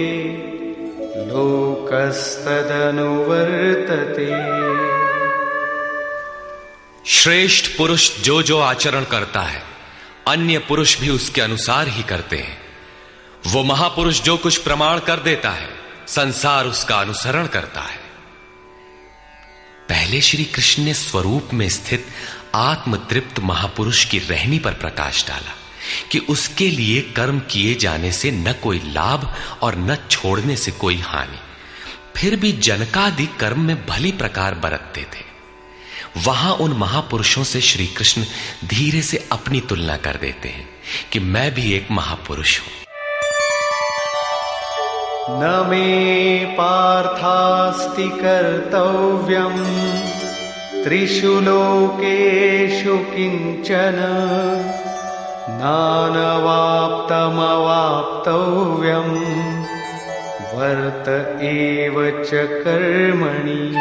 लोकस्तदनुवर्तते। श्रेष्ठ पुरुष जो जो आचरण करता है, अन्य पुरुष भी उसके अनुसार ही करते हैं। वो महापुरुष जो कुछ प्रमाण कर देता है, संसार उसका अनुसरण करता है। पहले श्री कृष्ण ने स्वरूप में स्थित आत्मतृप्त महापुरुष की रहनी पर प्रकाश डाला कि उसके लिए कर्म किए जाने से न कोई लाभ और न छोड़ने से कोई हानि। फिर भी जनकादि कर्म में भली प्रकार बरतते थे। वहां उन महापुरुषों से श्री कृष्ण धीरे से अपनी तुलना कर देते हैं कि मैं भी एक महापुरुष हूं। न मे पार्थास्ति कर्तव्यम् त्रिषु लोकेषु किंचन नानवाप्तमवाप्तव्यम् वर्त एव च कर्मणि।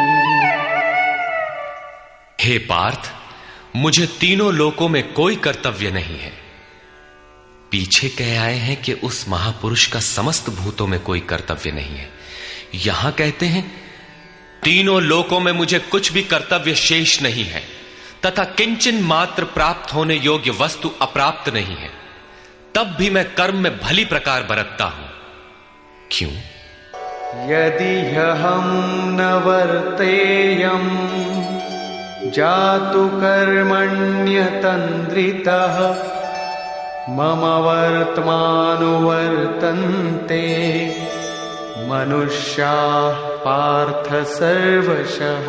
हे पार्थ, मुझे तीनों लोकों में कोई कर्तव्य नहीं है। पीछे कह आए हैं कि उस महापुरुष का समस्त भूतों में कोई कर्तव्य नहीं है। यहां कहते हैं तीनों लोकों में मुझे कुछ भी कर्तव्य शेष नहीं है, तथा किंचन मात्र प्राप्त होने योग्य वस्तु अप्राप्त नहीं है। तब भी मैं कर्म में भली प्रकार बरतता हूं। क्यों? यदि हम न वर्तेयम् जातु कर्मण्यतन्द्रितः मम वर्त्मानुवर्तन्ते मनुष्याः पार्थ सर्वशः।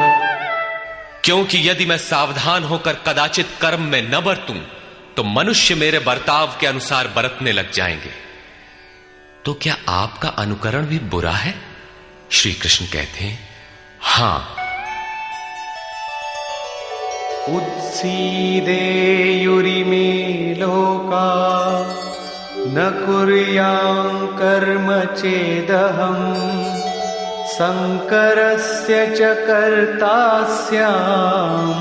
क्योंकि यदि मैं सावधान होकर कदाचित कर्म में न बरतूं तो मनुष्य मेरे बर्ताव के अनुसार बरतने लग जाएंगे। तो क्या आपका अनुकरण भी बुरा है? श्री कृष्ण कहते हैं हां। उत्सीदेयुरिमे लोका न कुर्यां कर्म चेदहम् संकरस्य च कर्ता स्याम्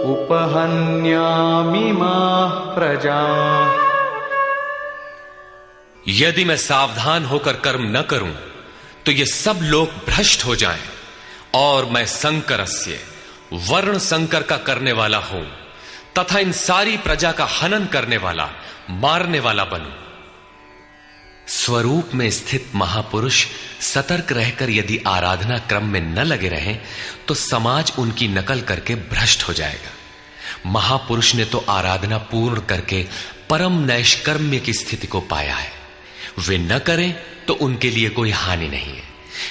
उपहन्यामि माः प्रजाः। यदि मैं सावधान होकर कर्म न करूं तो ये सब लोग भ्रष्ट हो जाएं और मैं संकरस्य, वर्ण संकर का करने वाला हूं तथा इन सारी प्रजा का हनन करने वाला, मारने वाला बनूं। स्वरूप में स्थित महापुरुष सतर्क रहकर यदि आराधना क्रम में न लगे रहें तो समाज उनकी नकल करके भ्रष्ट हो जाएगा। महापुरुष ने तो आराधना पूर्ण करके परम नैष्कर्म्य की स्थिति को पाया है। वे न करें तो उनके लिए कोई हानि नहीं है।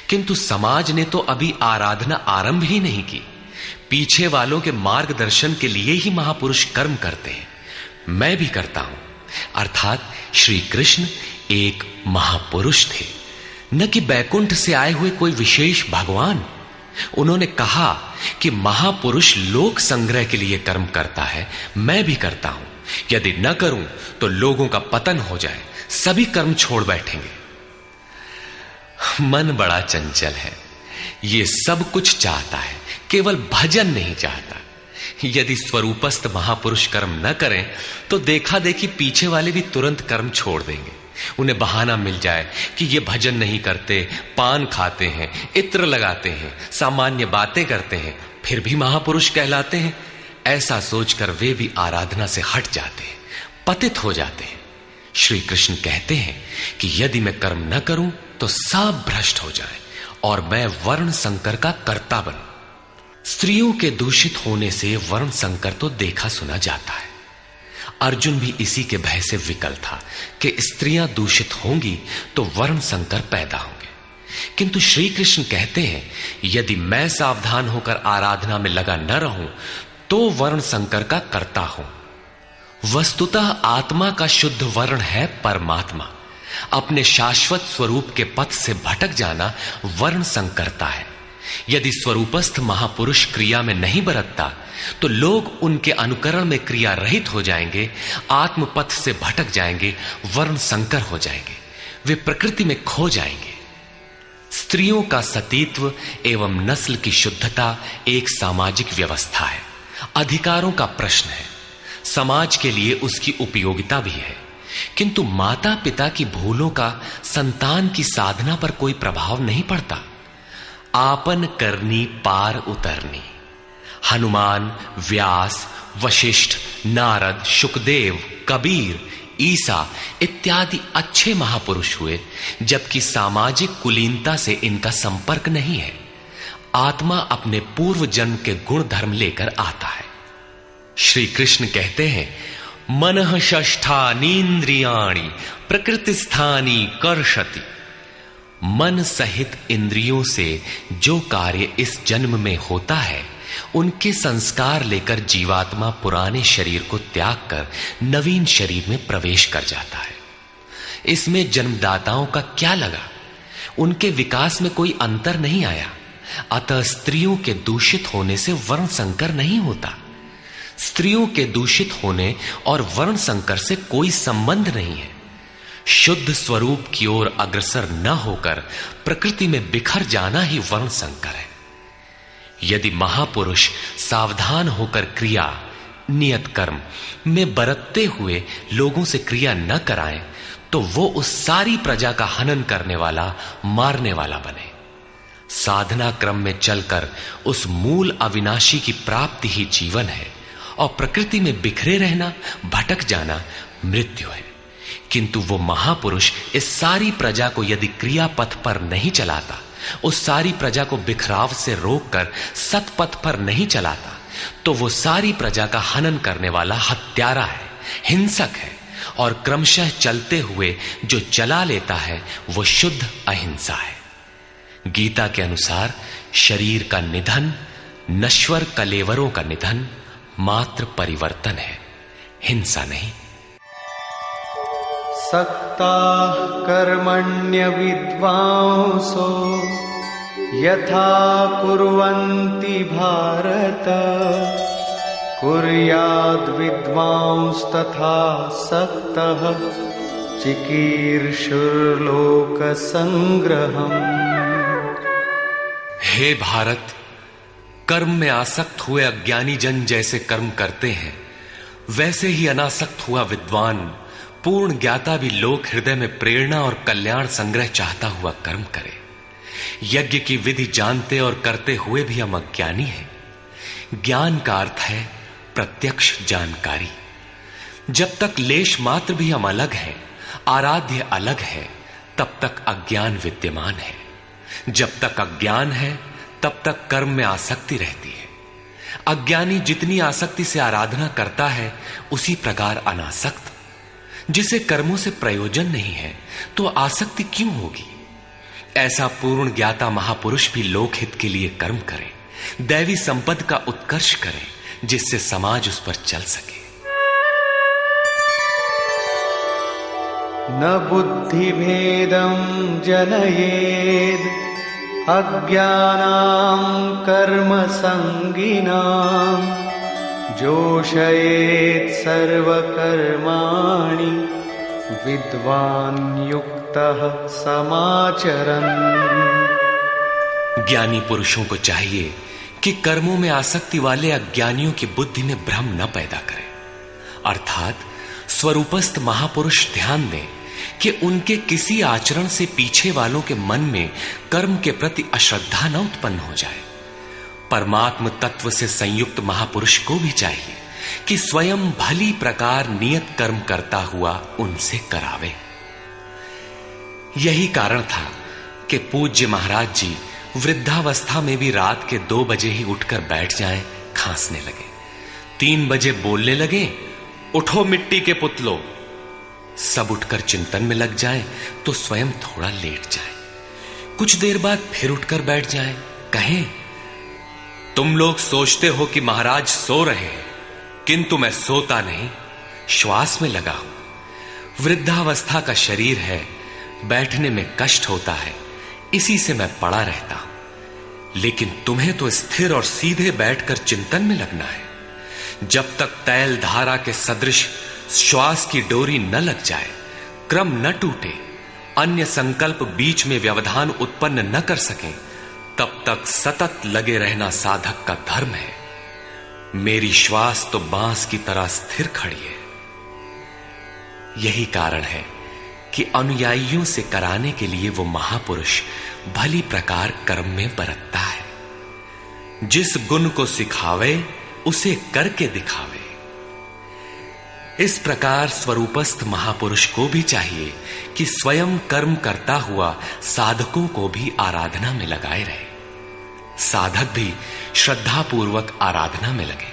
किंतु समाज ने तो अभी आराधना आरंभ ही नहीं की। पीछे वालों के मार्गदर्शन के लिए ही महापुरुष कर्म करते हैं। मैं भी करता हूं। अर्थात श्री कृष्ण एक महापुरुष थे, न कि बैकुंठ से आए हुए कोई विशेष भगवान। उन्होंने कहा कि महापुरुष लोक संग्रह के लिए कर्म करता है, मैं भी करता हूं। यदि न करूं तो लोगों का पतन हो जाए, सभी कर्म छोड़ बैठेंगे। मन बड़ा चंचल है, ये सब कुछ चाहता है, केवल भजन नहीं चाहता। यदि स्वरूपस्थ महापुरुष कर्म न करें तो देखा देखी पीछे वाले भी तुरंत कर्म छोड़ देंगे। उन्हें बहाना मिल जाए कि ये भजन नहीं करते, पान खाते हैं, इत्र लगाते हैं, सामान्य बातें करते हैं, फिर भी महापुरुष कहलाते हैं। ऐसा सोचकर वे भी आराधना से हट जाते हैं, पतित हो जाते हैं। श्री कृष्ण कहते हैं कि यदि मैं कर्म न करूं तो सब भ्रष्ट हो जाए और मैं वर्ण संकर का कर्ता बनूं। स्त्रियों के दूषित होने से वर्ण संकर तो देखा सुना जाता है। अर्जुन भी इसी के भय से विकल था कि स्त्रियां दूषित होंगी तो वर्ण संकर पैदा होंगे। किंतु श्री कृष्ण कहते हैं यदि मैं सावधान होकर आराधना में लगा न रहूं तो वर्ण संकर का कर्ता हूं। वस्तुतः आत्मा का शुद्ध वर्ण है परमात्मा। अपने शाश्वत स्वरूप के पथ से भटक जाना वर्ण संकरता है। यदि स्वरूपस्थ महापुरुष क्रिया में नहीं बरतता तो लोग उनके अनुकरण में क्रिया रहित हो जाएंगे, आत्म पथ से भटक जाएंगे, वर्ण संकर हो जाएंगे, वे प्रकृति में खो जाएंगे। स्त्रियों का सतीत्व एवं नस्ल की शुद्धता एक सामाजिक व्यवस्था है, अधिकारों का प्रश्न है। समाज के लिए उसकी उपयोगिता भी है, किंतु माता पिता की भूलों का संतान की साधना पर कोई प्रभाव नहीं पड़ता। आपन करनी पार उतरनी। हनुमान, व्यास, वशिष्ठ, नारद, शुकदेव, कबीर, ईसा इत्यादि अच्छे महापुरुष हुए, जबकि सामाजिक कुलीनता से इनका संपर्क नहीं है। आत्मा अपने पूर्व जन्म के गुण धर्म लेकर आता है। श्री कृष्ण कहते हैं मनः षष्ठानीन्द्रियाणि प्रकृतिस्थानी कर्षति। मन सहित इंद्रियों से जो कार्य इस जन्म में होता है उनके संस्कार लेकर जीवात्मा पुराने शरीर को त्याग कर नवीन शरीर में प्रवेश कर जाता है। इसमें जन्मदाताओं का क्या लगा? उनके विकास में कोई अंतर नहीं आया। अतः स्त्रियों के दूषित होने से वर्ण संकर नहीं होता। स्त्रियों के दूषित होने और वर्ण संकर से कोई संबंध नहीं है। शुद्ध स्वरूप की ओर अग्रसर न होकर प्रकृति में बिखर जाना ही वर्ण संकर है। यदि महापुरुष सावधान होकर क्रिया, नियत कर्म में बरतते हुए लोगों से क्रिया न कराएं तो वो उस सारी प्रजा का हनन करने वाला, मारने वाला बने। साधना क्रम में चलकर उस मूल अविनाशी की प्राप्ति ही जीवन है और प्रकृति में बिखरे रहना, भटक जाना मृत्यु है। किंतु वो महापुरुष इस सारी प्रजा को यदि क्रिया पथ पर नहीं चलाता, उस सारी प्रजा को बिखराव से रोककर सतपथ पर नहीं चलाता, तो वो सारी प्रजा का हनन करने वाला हत्यारा है, हिंसक है। और क्रमशः चलते हुए जो चला लेता है वो शुद्ध अहिंसा है। गीता के अनुसार शरीर का निधन, नश्वर कलेवरों का निधन मात्र परिवर्तन है, हिंसा नहीं। सक्ताः कर्मण्य विद्वांसो यथा कुर्वन्ति भारत कुर्याद् विद्वांस्तथा सक्तः चिकीर्षुर्लोक संग्रहम्। हे भारत, कर्म में आसक्त हुए अज्ञानी जन जैसे कर्म करते हैं, वैसे ही अनासक्त हुआ विद्वान, पूर्ण ज्ञाता भी लोक हृदय में प्रेरणा और कल्याण संग्रह चाहता हुआ कर्म करे। यज्ञ की विधि जानते और करते हुए भी हम अज्ञानी हैं। ज्ञान का अर्थ है प्रत्यक्ष जानकारी। जब तक लेश मात्र भी हम अलग हैं, आराध्य अलग है, तब तक अज्ञान विद्यमान है। जब तक अज्ञान है तब तक कर्म में आसक्ति रहती है। अज्ञानी जितनी आसक्ति से आराधना करता है उसी प्रकार अनासक्त। जिसे कर्मों से प्रयोजन नहीं है तो आसक्ति क्यों होगी? ऐसा पूर्ण ज्ञाता महापुरुष भी लोकहित के लिए कर्म करे, दैवी संपद का उत्कर्ष करे, जिससे समाज उस पर चल सके। न बुद्धिभेदं जनयेद् अज्ञानां कर्मसंगिनां जोषयेत् सर्वकर्माणि विद्वान् युक्तः समाचरन्। ज्ञानी पुरुषों को चाहिए कि कर्मों में आसक्ति वाले अज्ञानियों की बुद्धि में भ्रम न पैदा करें, अर्थात स्वरूपस्थ महापुरुष ध्यान दें कि उनके किसी आचरण से पीछे वालों के मन में कर्म के प्रति अश्रद्धा न उत्पन्न हो जाए। परमात्म तत्व से संयुक्त महापुरुष को भी चाहिए कि स्वयं भली प्रकार नियत कर्म करता हुआ उनसे करावे। यही कारण था कि पूज्य महाराज जी वृद्धावस्था में भी रात के 2 बजे ही उठकर बैठ जाएं, खांसने लगे। 3 बजे बोलने लगे, उठो मिट्टी के पुतलो। सब उठकर चिंतन में लग जाएं तो स्वयं थोड़ा लेट जाएं। कुछ देर बाद फिर उठकर बैठ जाएं, कहें, तुम लोग सोचते हो कि महाराज सो रहे हैं, किंतु मैं सोता नहीं, श्वास में लगा हूं। वृद्धावस्था का शरीर है, बैठने में कष्ट होता है, इसी से मैं पड़ा रहता हूं। लेकिन तुम्हें तो स्थिर और सीधे बैठकर चिंतन में लगना है। जब तक तैल धारा के सदृश श्वास की डोरी न लग जाए, क्रम न टूटे, अन्य संकल्प बीच में व्यवधान उत्पन्न न कर सकें, तब तक सतत लगे रहना साधक का धर्म है। मेरी श्वास तो बांस की तरह स्थिर खड़ी है। यही कारण है कि अनुयायियों से कराने के लिए वो महापुरुष भली प्रकार कर्म में बरतता है। जिस गुण को सिखावे उसे करके दिखावे। इस प्रकार स्वरूपस्थ महापुरुष को भी चाहिए कि स्वयं कर्म करता हुआ साधकों को भी आराधना में लगाए रहे। साधक भी श्रद्धापूर्वक आराधना में लगे,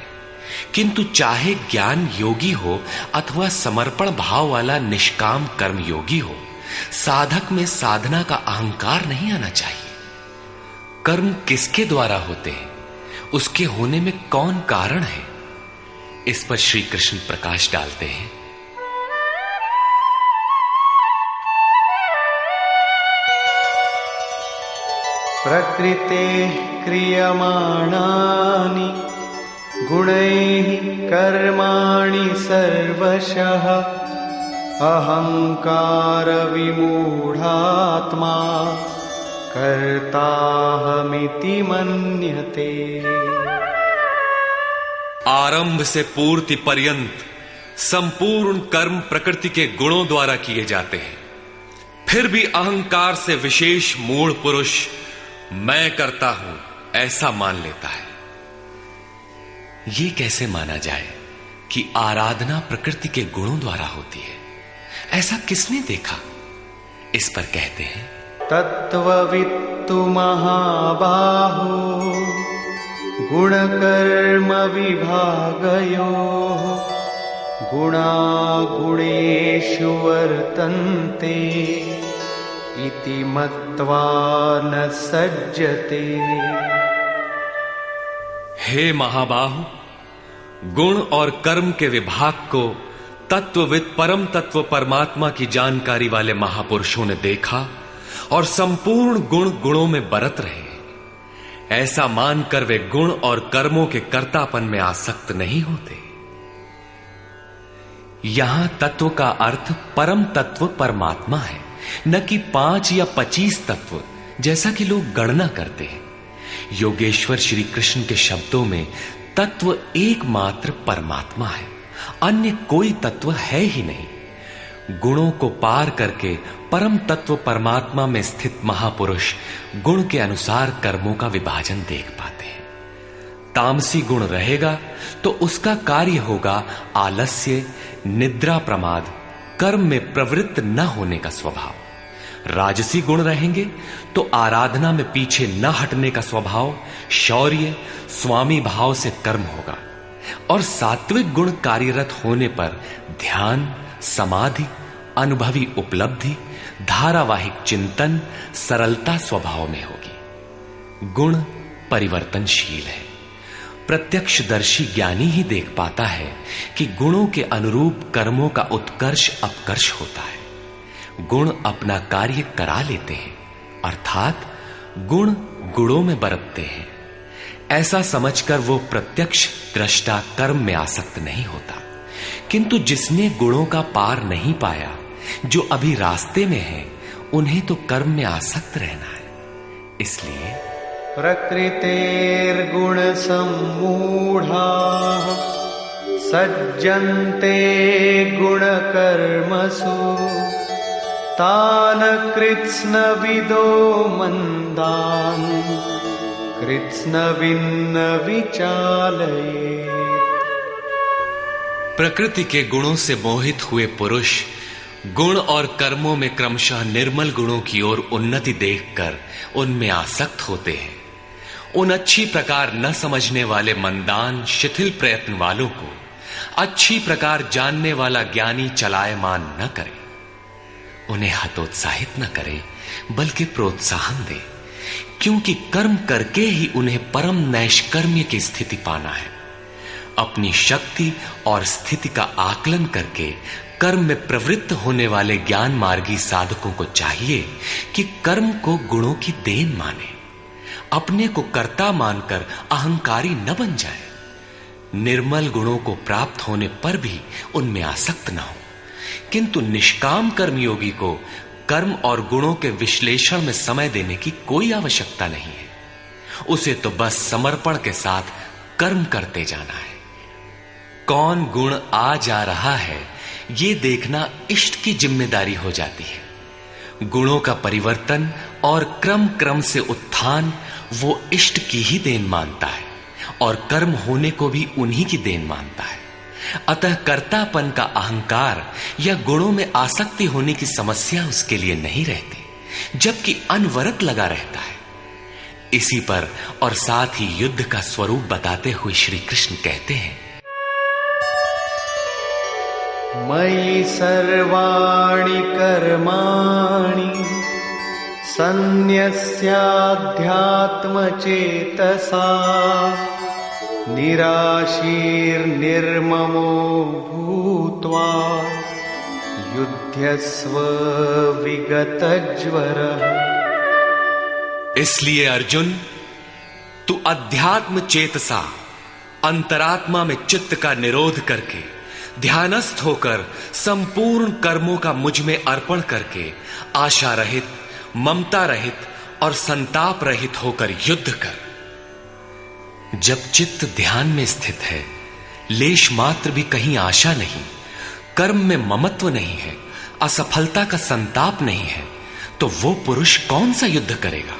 किंतु चाहे ज्ञान योगी हो अथवा समर्पण भाव वाला निष्काम कर्म योगी हो, साधक में साधना का अहंकार नहीं आना चाहिए। कर्म किसके द्वारा होते हैं, उसके होने में कौन कारण है, इस पर श्री कृष्ण प्रकाश डालते हैं। प्रकृते क्रियमाणानि गुणैः कर्माणि सर्वशः अहंकार विमूढ़ात्मा कर्ताहमिति मन्यते। आरंभ से पूर्ति पर्यंत संपूर्ण कर्म प्रकृति के गुणों द्वारा किए जाते हैं। फिर भी अहंकार से विशेष मूढ़ पुरुष मैं करता हूं ऐसा मान लेता है। ये कैसे माना जाए कि आराधना प्रकृति के गुणों द्वारा होती है? ऐसा किसने देखा? इस पर कहते हैं, तत्त्ववित्तु महाबाहो गुणकर्म विभागयोः गुणागुणेषु वर्तन्ते इति मत्वा न सज्जते। हे महाबाहु, गुण और कर्म के विभाग को तत्वविद परम तत्व परमात्मा की जानकारी वाले महापुरुषों ने देखा और संपूर्ण गुण गुणों में बरत रहे हैं। ऐसा मानकर वे गुण और कर्मों के कर्तापन में आसक्त नहीं होते। यहां तत्व का अर्थ परम तत्व परमात्मा है, न कि 5 या 25 तत्व जैसा कि लोग गणना करते हैं। योगेश्वर श्री कृष्ण के शब्दों में तत्व एकमात्र परमात्मा है, अन्य कोई तत्व है ही नहीं। गुणों को पार करके परम तत्व परमात्मा में स्थित महापुरुष गुण के अनुसार कर्मों का विभाजन देख पाते हैं। तामसी गुण रहेगा तो उसका कार्य होगा आलस्य, निद्रा, प्रमाद, कर्म में प्रवृत्त न होने का स्वभाव। राजसी गुण रहेंगे तो आराधना में पीछे न हटने का स्वभाव, शौर्य, स्वामी भाव से कर्म होगा। और सात्विक गुण कार्यरत होने पर ध्यान, समाधि, अनुभवी उपलब्धि, धारावाहिक चिंतन, सरलता स्वभाव में होगी। गुण परिवर्तनशील है। प्रत्यक्षदर्शी ज्ञानी ही देख पाता है कि गुणों के अनुरूप कर्मों का उत्कर्ष अपकर्ष होता है। गुण अपना कार्य करा लेते हैं, अर्थात गुण गुणों में बरतते हैं। ऐसा समझकर वो प्रत्यक्ष दृष्टा कर्म में आसक्त नहीं होता। किंतु जिसने गुणों का पार नहीं पाया, जो अभी रास्ते में है, उन्हें तो कर्म में आसक्त रहना है। इसलिए प्रकृतेर्गुण सम्मूढ़ाः सज्जन्ते गुण कर्मसु तान् कृत्स्नविदो मंदान् कृत्स्नविन्न विचालयेत्। प्रकृति के गुणों से मोहित हुए पुरुष गुण और कर्मों में क्रमशः निर्मल गुणों की ओर उन्नति देखकर उनमें आसक्त होते हैं। उन अच्छी प्रकार न समझने वाले मंदान शिथिल प्रयत्न वालों को अच्छी प्रकार जानने वाला ज्ञानी चलायमान न करे। उन्हें हतोत्साहित न करे, बल्कि प्रोत्साहन दे, क्योंकि कर्म करके ही उन्हें परम नैष्कर्म्य की स्थिति पाना है। अपनी शक्ति और स्थिति का आकलन करके कर्म में प्रवृत्त होने वाले ज्ञान मार्गी साधकों को चाहिए कि कर्म को गुणों की देन माने, अपने को कर्ता मानकर अहंकारी न बन जाए। निर्मल गुणों को प्राप्त होने पर भी उनमें आसक्त न हो। किंतु निष्काम कर्मयोगी को कर्म और गुणों के विश्लेषण में समय देने की कोई आवश्यकता नहीं है। उसे तो बस समर्पण के साथ कर्म करते जाना है। कौन गुण आ जा रहा है, ये देखना इष्ट की जिम्मेदारी हो जाती है। गुणों का परिवर्तन और क्रम क्रम से उत्थान वो इष्ट की ही देन मानता है और कर्म होने को भी उन्हीं की देन मानता है। अतः कर्तापन का अहंकार या गुणों में आसक्ति होने की समस्या उसके लिए नहीं रहती, जबकि अनवरत लगा रहता है। इसी पर और साथ ही युद्ध का स्वरूप बताते हुए श्री कृष्ण कहते हैं, मयि सर्वाणि कर्माणि सन्न्यस्याध्यात्मचेतसा निराशीर्निर्ममो भूत्वा युध्यस्व विगतज्वरः। इसलिए अर्जुन, तू अध्यात्म चेतसा अंतरात्मा में चित्त का निरोध करके ध्यानस्थ होकर संपूर्ण कर्मों का मुझ में अर्पण करके आशा रहित, ममता रहित और संताप रहित होकर युद्ध कर। जब चित्त ध्यान में स्थित है, लेश मात्र भी कहीं आशा नहीं, कर्म में ममत्व नहीं है, असफलता का संताप नहीं है, तो वो पुरुष कौन सा युद्ध करेगा?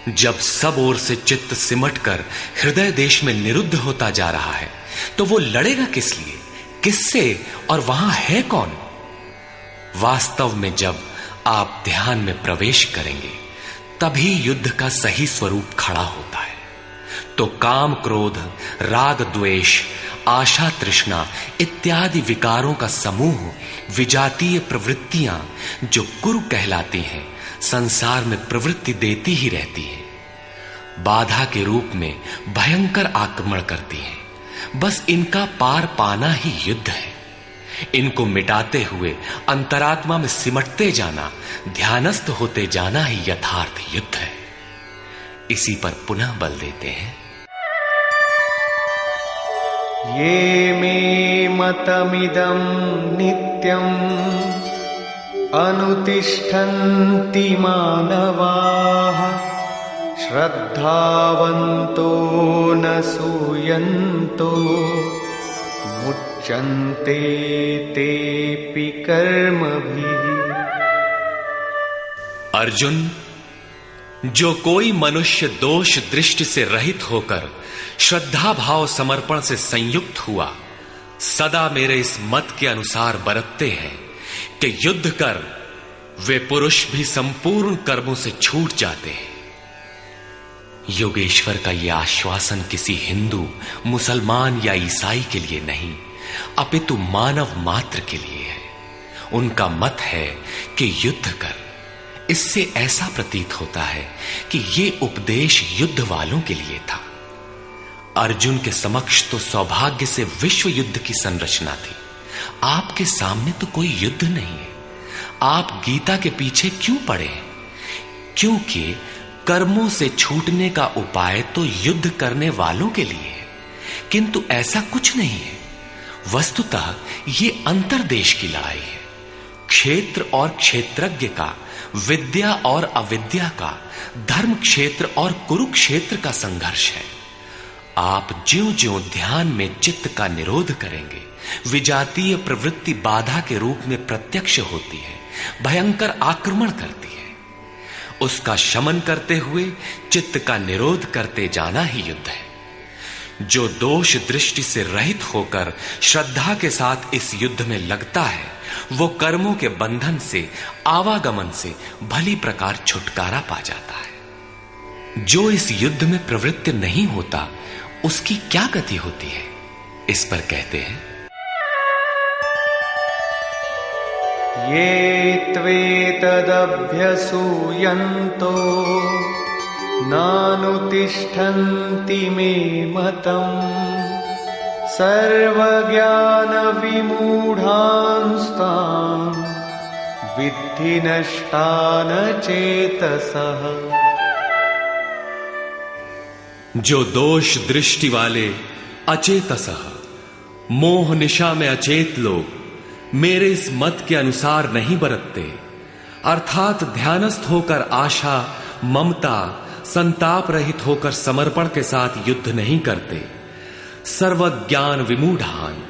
जब सब ओर से चित्त सिमटकर हृदय देश में निरुद्ध होता जा रहा है, तो वो लड़ेगा किस लिए, किससे, और वहां है कौन? वास्तव में जब आप ध्यान में प्रवेश करेंगे, तभी युद्ध का सही स्वरूप खड़ा होता है। तो काम क्रोध, राग द्वेष, आशा तृष्णा इत्यादि विकारों का समूह, विजातीय प्रवृत्तियां जो कुरु कहलाती हैं, संसार में प्रवृत्ति देती ही रहती है। बाधा के रूप में भयंकर आक्रमण करती हैं। बस इनका पार पाना ही युद्ध है। इनको मिटाते हुए अंतरात्मा में सिमटते जाना, ध्यानस्थ होते जाना ही यथार्थ युद्ध है। इसी पर पुनः बल देते हैं, ये मे मतमिदं नित्यम् अनुतिष्ठन्ति मानवाः श्रद्धावन्तो न सूयन्तो मुच्यन्ते तेऽपि कर्मभिः। अर्जुन, जो कोई मनुष्य दोष दृष्टि से रहित होकर श्रद्धा भाव समर्पण से संयुक्त हुआ, सदा मेरे इस मत के अनुसार बरतते हैं कि युद्ध कर, वे पुरुष भी संपूर्ण कर्मों से छूट जाते हैं। योगेश्वर का यह आश्वासन किसी हिंदू, मुसलमान या ईसाई के लिए नहीं, अपितु मानव मात्र के लिए है। उनका मत है कि युद्ध कर। इससे ऐसा प्रतीत होता है कि यह उपदेश युद्ध वालों के लिए था। अर्जुन के समक्ष तो सौभाग्य से विश्व युद्ध की संरचना थी। आपके सामने तो कोई युद्ध नहीं है। आप गीता के पीछे क्यों पड़े हैं? क्योंकि कर्मों से छूटने का उपाय तो युद्ध करने वालों के लिए है, किंतु ऐसा कुछ नहीं है। वस्तुतः ये अंतर्देश की लड़ाई है। क्षेत्र और क्षेत्रज्ञ का, विद्या और अविद्या का, धर्म क्षेत्र और कुरुक्षेत्र का संघर्ष है। आप ज्यों-ज्यों ध्यान में चित्त का निरोध करेंगे, विजातीय प्रवृत्ति बाधा के रूप में प्रत्यक्ष होती है, भयंकर आक्रमण करती है। उसका शमन करते हुए चित्त का निरोध करते जाना ही युद्ध है। जो दोष दृष्टि से रहित होकर श्रद्धा के साथ इस युद्ध में लगता है, वो कर्मों के बंधन से, आवागमन से भली प्रकार छुटकारा पा जाता है। जो इस युद्ध में प्रवृत्त नहीं होता, उसकी क्या गति होती है? इस पर कहते हैं, ये त्वेतदभ्यसूयन्तो नानुतिष्ठन्ति मे मतम् सर्वज्ञानविमूढांस्तान् विद्धि नष्टान चेतसः। जो दोष दृष्टि वाले अचेतसः, मोह निशा में अचेत लोग मेरे इस मत के अनुसार नहीं बरतते, अर्थात ध्यानस्थ होकर आशा, ममता, संताप रहित होकर समर्पण के साथ युद्ध नहीं करते, सर्वज्ञान विमूढ़ान,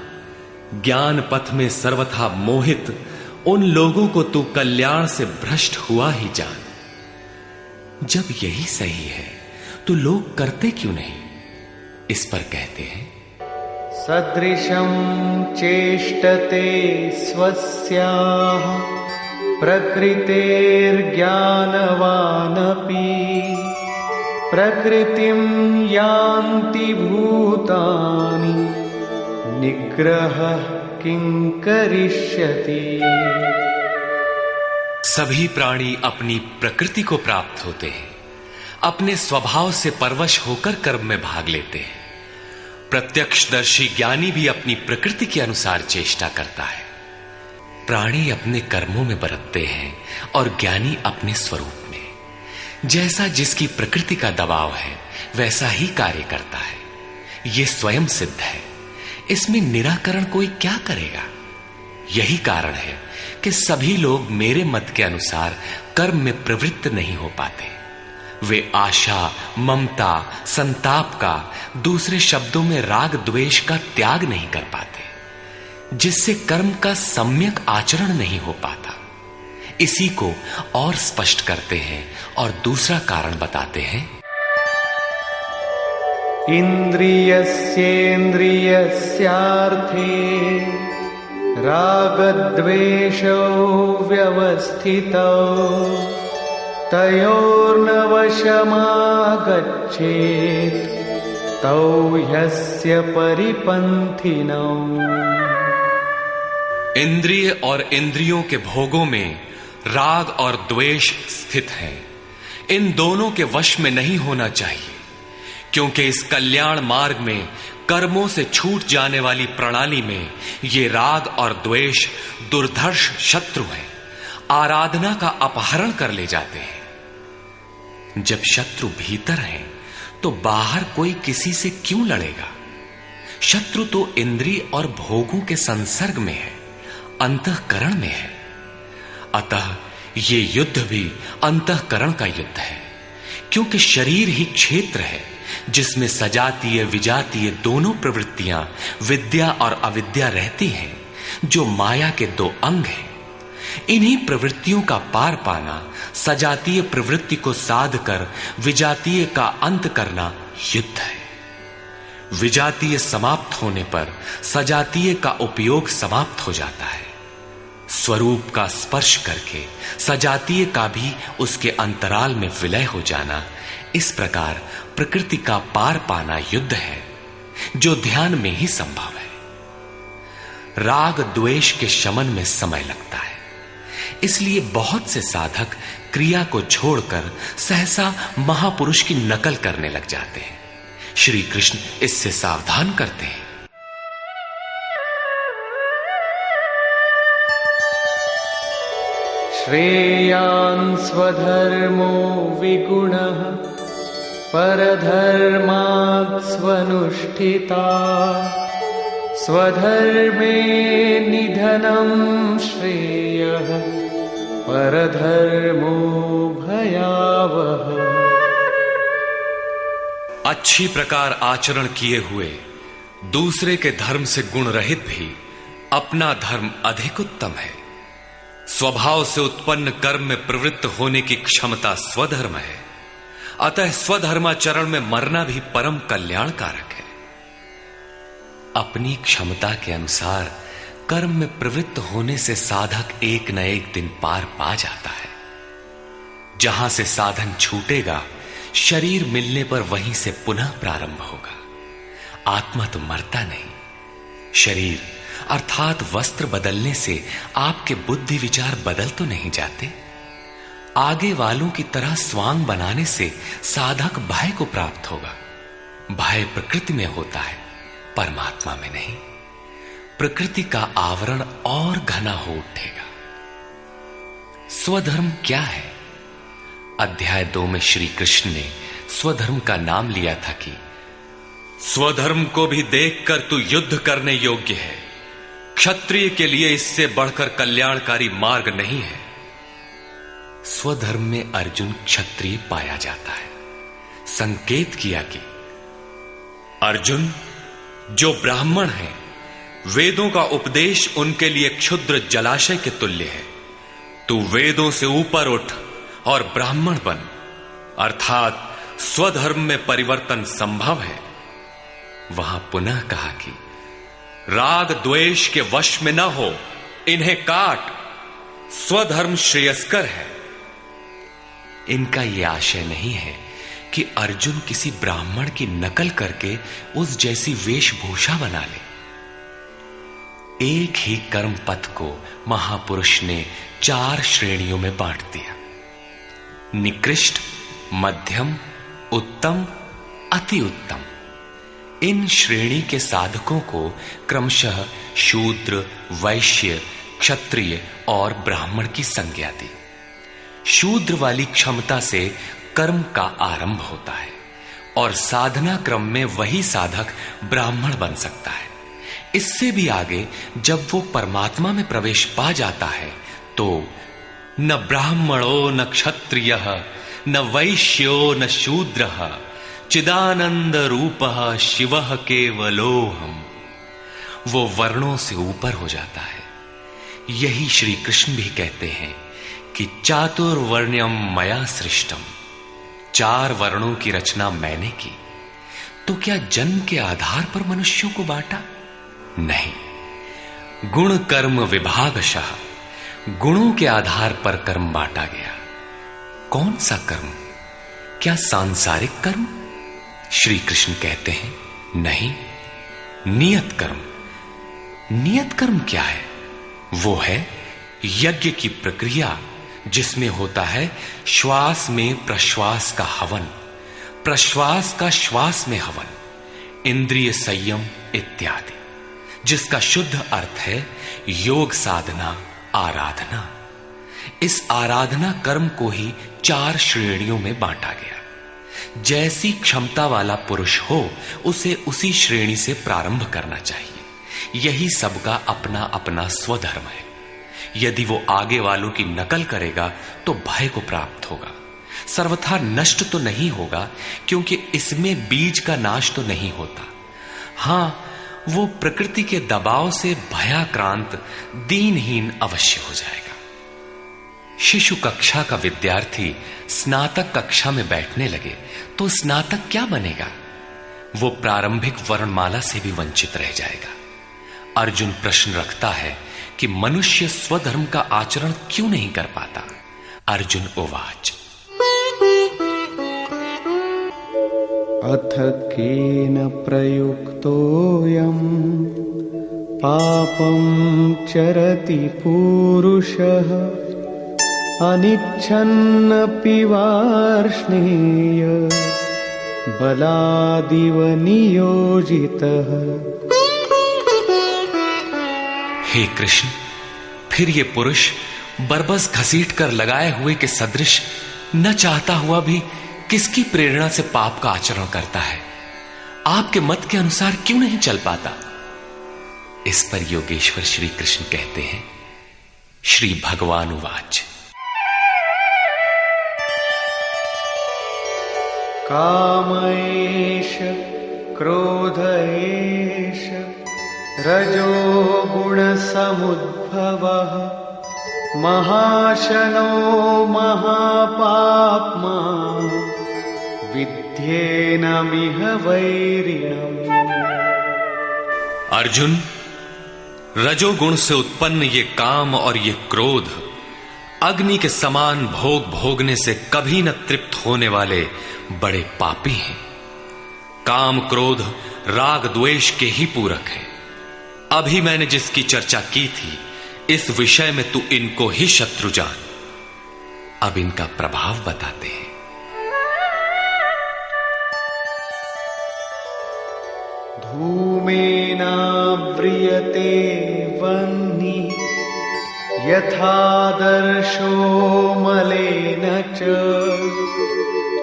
ज्ञान पथ में सर्वथा मोहित उन लोगों को तू कल्याण से भ्रष्ट हुआ ही जान। जब यही सही है तो लोग करते क्यों नहीं? इस पर कहते हैं, सदृशं चेष्टते स्वस्याः प्रकृतेर्ज्ञानवानपि प्रकृतिं यान्ति भूतानि निग्रह किं करिष्यति। सभी प्राणी अपनी प्रकृति को प्राप्त होते हैं, अपने स्वभाव से परवश होकर कर्म में भाग लेते हैं। प्रत्यक्षदर्शी ज्ञानी भी अपनी प्रकृति के अनुसार चेष्टा करता है। प्राणी अपने कर्मों में बरतते हैं और ज्ञानी अपने स्वरूप में। जैसा जिसकी प्रकृति का दबाव है, वैसा ही कार्य करता है। यह स्वयं सिद्ध है। इसमें निराकरण कोई क्या करेगा? यही कारण है कि सभी लोग मेरे मत के अनुसार कर्म में प्रवृत्त नहीं हो पाते। वे आशा, ममता, संताप का, दूसरे शब्दों में राग द्वेष का त्याग नहीं कर पाते, जिससे कर्म का सम्यक आचरण नहीं हो पाता। इसी को और स्पष्ट करते हैं और दूसरा कारण बताते हैं, इंद्रियस्येन्द्रियस्यार्थे रागद्वेषौ व्यवस्थितौ तयोर्न वशमागच्छेत् तौ ह्यस्य परिपन्थिनौ। इंद्रिय और इंद्रियों के भोगों में राग और द्वेष स्थित हैं। इन दोनों के वश में नहीं होना चाहिए, क्योंकि इस कल्याण मार्ग में कर्मों से छूट जाने वाली प्रणाली में ये राग और द्वेष दुर्धर्ष शत्रु हैं, आराधना का अपहरण कर ले जाते हैं। जब शत्रु भीतर हैं, तो बाहर कोई किसी से क्यों लड़ेगा? शत्रु तो इंद्रिय और भोगों के संसर्ग में है, अंतःकरण में है। अतः ये युद्ध भी अंतःकरण का युद्ध है, क्योंकि शरीर ही क्षेत्र है जिसमें सजातीय विजातीय दोनों प्रवृत्तियां, विद्या और अविद्या रहती हैं, जो माया के दो अंग हैं। इन्हीं प्रवृत्तियों का पार पाना, सजातीय प्रवृत्ति को साध कर विजातीय का अंत करना युद्ध है। विजातीय समाप्त होने पर सजातीय का उपयोग समाप्त हो जाता है। स्वरूप का स्पर्श करके सजातीय का भी उसके अंतराल में विलय हो जाना, इस प्रकार प्रकृति का पार पाना युद्ध है, जो ध्यान में ही संभव है। राग द्वेष के शमन में समय लगता है। इसलिए बहुत से साधक क्रिया को छोड़कर सहसा महापुरुष की नकल करने लग जाते हैं। श्री कृष्ण इससे सावधान करते हैं। श्रेयान् स्वधर्मो विगुणः परधर्मात् स्वनुष्ठिता स्वधर्मे निधनं श्रेयः परधर्मो भयावह। अच्छी प्रकार आचरण किए हुए दूसरे के धर्म से गुण रहित भी अपना धर्म अधिक उत्तम है। स्वभाव से उत्पन्न कर्म में प्रवृत्त होने की क्षमता स्वधर्म है। अतः स्वधर्माचरण में मरना भी परम कल्याणकारक है। अपनी क्षमता के अनुसार कर्म में प्रवृत्त होने से साधक एक न एक दिन पार पा जाता है। जहां से साधन छूटेगा, शरीर मिलने पर वहीं से पुनः प्रारंभ होगा। आत्मा तो मरता नहीं। शरीर अर्थात वस्त्र बदलने से आपके बुद्धि विचार बदल तो नहीं जाते। आगे वालों की तरह स्वांग बनाने से साधक भय को प्राप्त होगा। भय प्रकृति में होता है, परमात्मा में नहीं। प्रकृति का आवरण और घना हो उठेगा। स्वधर्म क्या है? अध्याय 2 में श्री कृष्ण ने स्वधर्म का नाम लिया था कि स्वधर्म को भी देखकर तू युद्ध करने योग्य है। क्षत्रिय के लिए इससे बढ़कर कल्याणकारी मार्ग नहीं है। स्वधर्म में अर्जुन क्षत्रिय पाया जाता है। संकेत किया कि अर्जुन, जो ब्राह्मण है, वेदों का उपदेश उनके लिए क्षुद्र जलाशय के तुल्य है। तू वेदों से ऊपर उठ और ब्राह्मण बन, अर्थात स्वधर्म में परिवर्तन संभव है। वहां पुनः कहा कि राग द्वेष के वश में न हो, इन्हें काट, स्वधर्म श्रेयस्कर है। इनका यह आशय नहीं है कि अर्जुन किसी ब्राह्मण की नकल करके उस जैसी वेशभूषा बना ले। एक ही कर्म पथ को महापुरुष ने 4 श्रेणियों में बांट दिया: निकृष्ट, मध्यम, उत्तम, अति उत्तम। इन श्रेणी के साधकों को क्रमशः शूद्र, वैश्य, क्षत्रिय और ब्राह्मण की संज्ञा दी। शूद्र वाली क्षमता से कर्म का आरंभ होता है और साधना क्रम में वही साधक ब्राह्मण बन सकता है। इससे भी आगे जब वो परमात्मा में प्रवेश पा जाता है तो न ब्राह्मणो न क्षत्रियः न वैश्यो न शूद्रः चिदानंद रूपः शिवः केवलोहम्। वो वर्णों से ऊपर हो जाता है। यही श्री कृष्ण भी कहते हैं कि चातुर्वर्ण्यम मया सृष्टम। 4 वर्णों की रचना मैंने की। तो क्या जन्म के आधार पर मनुष्यों को बांटा? नहीं, गुण कर्म विभागशः गुणों के आधार पर कर्म बांटा गया। कौन सा कर्म? क्या सांसारिक कर्म? श्री कृष्ण कहते हैं नहीं, नियत कर्म। नियत कर्म क्या है? वो है यज्ञ की प्रक्रिया जिसमें होता है श्वास में प्रश्वास का हवन, प्रश्वास का श्वास में हवन, इंद्रिय संयम इत्यादि, जिसका शुद्ध अर्थ है योग साधना, आराधना। इस आराधना कर्म को ही 4 श्रेणियों में बांटा गया। जैसी क्षमता वाला पुरुष हो उसे उसी श्रेणी से प्रारंभ करना चाहिए। यही सबका अपना अपना स्वधर्म है। यदि वो आगे वालों की नकल करेगा तो भय को प्राप्त होगा। सर्वथा नष्ट तो नहीं होगा, क्योंकि इसमें बीज का नाश तो नहीं होता। हां, वो प्रकृति के दबाव से भयाक्रांत, दीनहीन अवश्य हो जाएगा। शिशु कक्षा का विद्यार्थी स्नातक कक्षा में बैठने लगे तो स्नातक क्या बनेगा? वो प्रारंभिक वर्णमाला से भी वंचित रह जाएगा। अर्जुन प्रश्न रखता है कि मनुष्य स्वधर्म का आचरण क्यों नहीं कर पाता? अर्जुन उवाच अथ केन प्रयुक्तोऽयम् पापं चरति पूरुषः अनिच्छन्नपि वार्ष्णेय बलादिव नियोजितः। हे कृष्ण, फिर ये पुरुष बरबस घसीट कर लगाए हुए के सदृश न चाहता हुआ भी किसकी प्रेरणा से पाप का आचरण करता है? आपके मत के अनुसार क्यों नहीं चल पाता? इस पर योगेश्वर श्री कृष्ण कहते हैं, श्री भगवान उवाच। काम एष क्रोध एष रजो गुण समुद्भवः महाशनो महापाप्मा विद्येनमिह वैरिणम्। अर्जुन, रजोगुण से उत्पन्न ये काम और ये क्रोध अग्नि के समान भोग भोगने से कभी न तृप्त होने वाले बड़े पापी हैं। काम क्रोध राग द्वेष के ही पूरक हैं। अभी मैंने जिसकी चर्चा की थी, इस विषय में तू इनको ही शत्रु जान। अब इनका प्रभाव बताते हैं। धूमेनाव्रियते वह्निः यथादर्शो मलेन च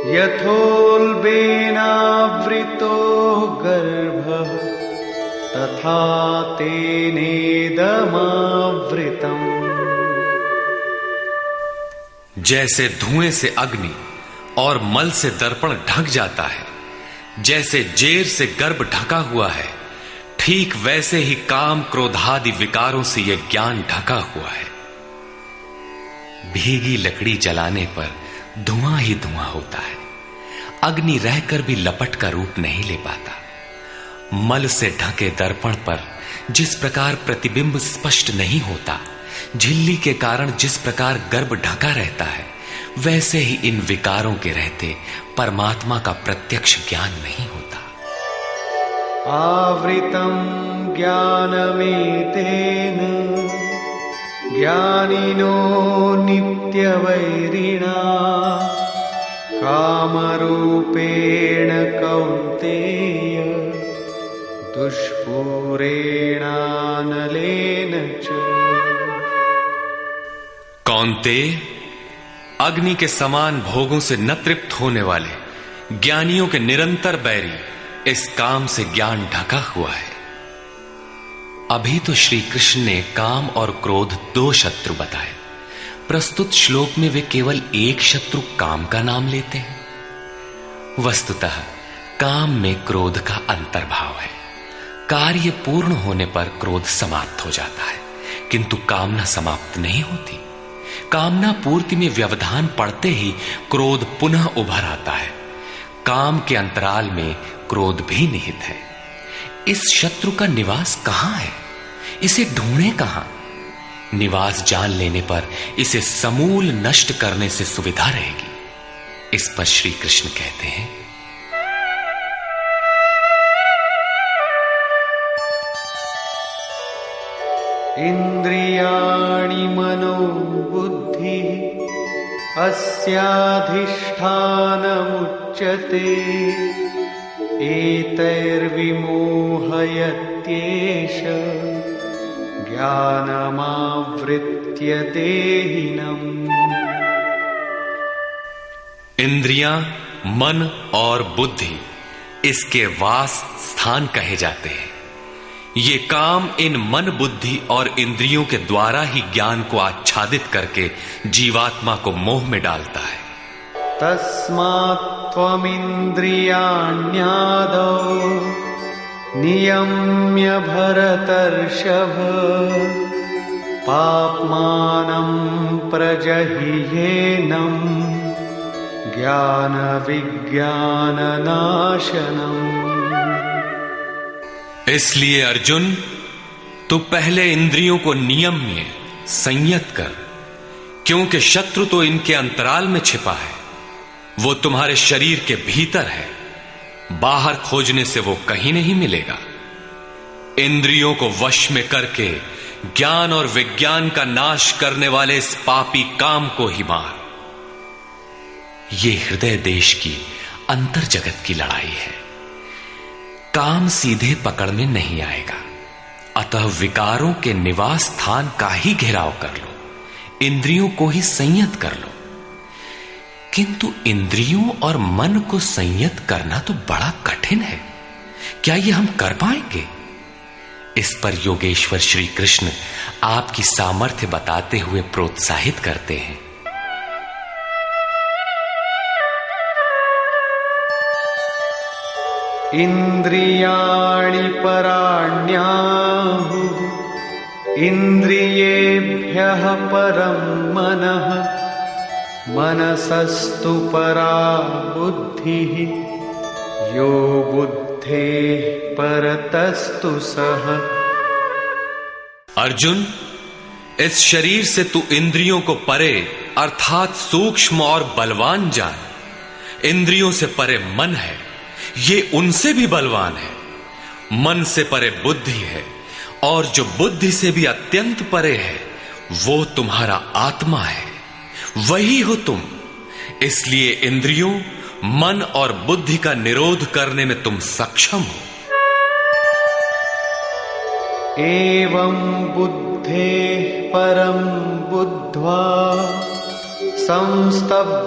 यथोल्बेनावृतो गर्भः तथा तेनेदमावृतम्। जैसे धुएं से अग्नि और मल से दर्पण ढक जाता है, जैसे जेर से गर्भ ढका हुआ है, ठीक वैसे ही काम क्रोधादि विकारों से यह ज्ञान ढका हुआ है। भीगी लकड़ी जलाने पर धुआं ही धुआं होता है। अग्नि रहकर भी लपट का रूप नहीं ले पाता। मल से ढके दर्पण पर जिस प्रकार प्रतिबिंब स्पष्ट नहीं होता, झिल्ली के कारण जिस प्रकार गर्भ ढका रहता है, वैसे ही इन विकारों के रहते परमात्मा का प्रत्यक्ष ज्ञान नहीं होता। आवृतं ज्ञानमेतेन ज्ञानिनो नित्यवैरिणा कामरूपेण कौन्तेय दुष्पूरेणानलेन च। कौन्तेय, अग्नि के समान भोगों से न तृप्त होने वाले ज्ञानियों के निरंतर बैरी इस काम से ज्ञान ढका हुआ है। अभी तो श्री कृष्ण ने काम और क्रोध दो शत्रु बताए। प्रस्तुत श्लोक में वे केवल एक शत्रु काम का नाम लेते हैं। वस्तुतः काम में क्रोध का अंतर्भाव है। कार्य पूर्ण होने पर क्रोध समाप्त हो जाता है, किंतु कामना समाप्त नहीं होती। कामना पूर्ति में व्यवधान पड़ते ही क्रोध पुनः उभर आता है। काम के अंतराल में क्रोध भी निहित है। इस शत्रु का निवास कहां है? इसे ढूंढे कहां? निवास जान लेने पर इसे समूल नष्ट करने से सुविधा रहेगी। इस पर श्री कृष्ण कहते हैं, इंद्रियाणि मनो बुद्धि अस्याधिष्ठानमुच्यते एतैर्विमोहयत्येष ज्ञानमावृत्य देहिनम्। इंद्रियां, मन और बुद्धि इसके वास स्थान कहे जाते हैं। ये काम इन मन, बुद्धि और इंद्रियों के द्वारा ही ज्ञान को आच्छादित करके जीवात्मा को मोह में डालता है। तस्मात् त्वमिन्द्रियाण्यादौ नियम्य भरतर्षभ पाप्मानं प्रजह्येनं ज्ञान विज्ञाननाशनम्। इसलिए अर्जुन, तू पहले इंद्रियों को नियम्य संयत कर, क्योंकि शत्रु तो इनके अंतराल में छिपा है। वो तुम्हारे शरीर के भीतर है, बाहर खोजने से वो कहीं नहीं मिलेगा। इंद्रियों को वश में करके ज्ञान और विज्ञान का नाश करने वाले इस पापी काम को ही मार। ये हृदय देश की अंतर जगत की लड़ाई है। काम सीधे पकड़ में नहीं आएगा, अतः विकारों के निवास स्थान का ही घेराव कर लो, इंद्रियों को ही संयत कर लो। किंतु इंद्रियों और मन को संयत करना तो बड़ा कठिन है। क्या ये हम कर पाएंगे? इस पर योगेश्वर श्री कृष्ण आपकी सामर्थ्य बताते हुए प्रोत्साहित करते हैं। इंद्रियाणि पराण्याहुः इंद्रियेभ्यः परं मनः मनसस्तु परा बुद्धिः यो बुद्धेः परतस्तु सः। अर्जुन, इस शरीर से तू इंद्रियों को परे अर्थात सूक्ष्म और बलवान जान। इंद्रियों से परे मन है, ये उनसे भी बलवान है। मन से परे बुद्धि है, और जो बुद्धि से भी अत्यंत परे है वो तुम्हारा आत्मा है, वही हो तुम। इसलिए इंद्रियों, मन और बुद्धि का निरोध करने में तुम सक्षम हो। एवं बुद्धेः परं बुद्ध्वा संस्तभ्यात्मानमात्मना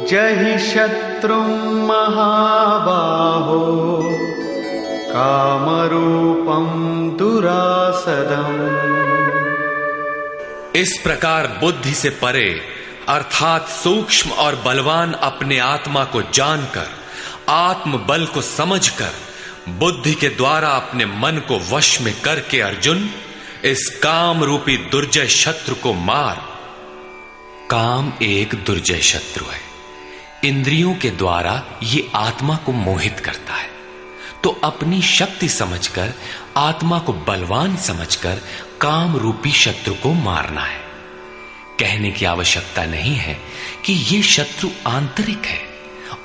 जहि शत्रुं महाबाहो कामरूपं दुरासदम्। इस प्रकार बुद्धि से परे अर्थात सूक्ष्म और बलवान अपने आत्मा को जानकर, आत्म बल को समझकर, बुद्धि के द्वारा अपने मन को वश में करके अर्जुन, इस काम रूपी दुर्जय शत्रु को मार। काम एक दुर्जय शत्रु है। इंद्रियों के द्वारा ये आत्मा को मोहित करता है, तो अपनी शक्ति समझकर, आत्मा को बलवान समझकर काम रूपी शत्रु को मारना है। कहने की आवश्यकता नहीं है कि ये शत्रु आंतरिक है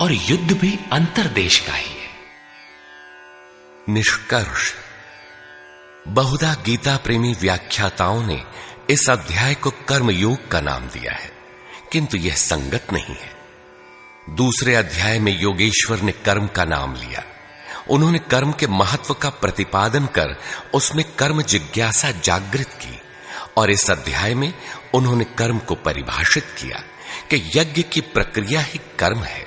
और युद्ध भी अंतर्देश का ही है। निष्कर्ष, बहुधा गीता प्रेमी व्याख्याताओं ने इस अध्याय को कर्मयोग का नाम दिया है, किंतु यह संगत नहीं है। दूसरे अध्याय में योगेश्वर ने कर्म का नाम लिया। उन्होंने कर्म के महत्व का प्रतिपादन कर उसमें कर्म जिज्ञासा जागृत की, और इस अध्याय में उन्होंने कर्म को परिभाषित किया कि यज्ञ की प्रक्रिया ही कर्म है।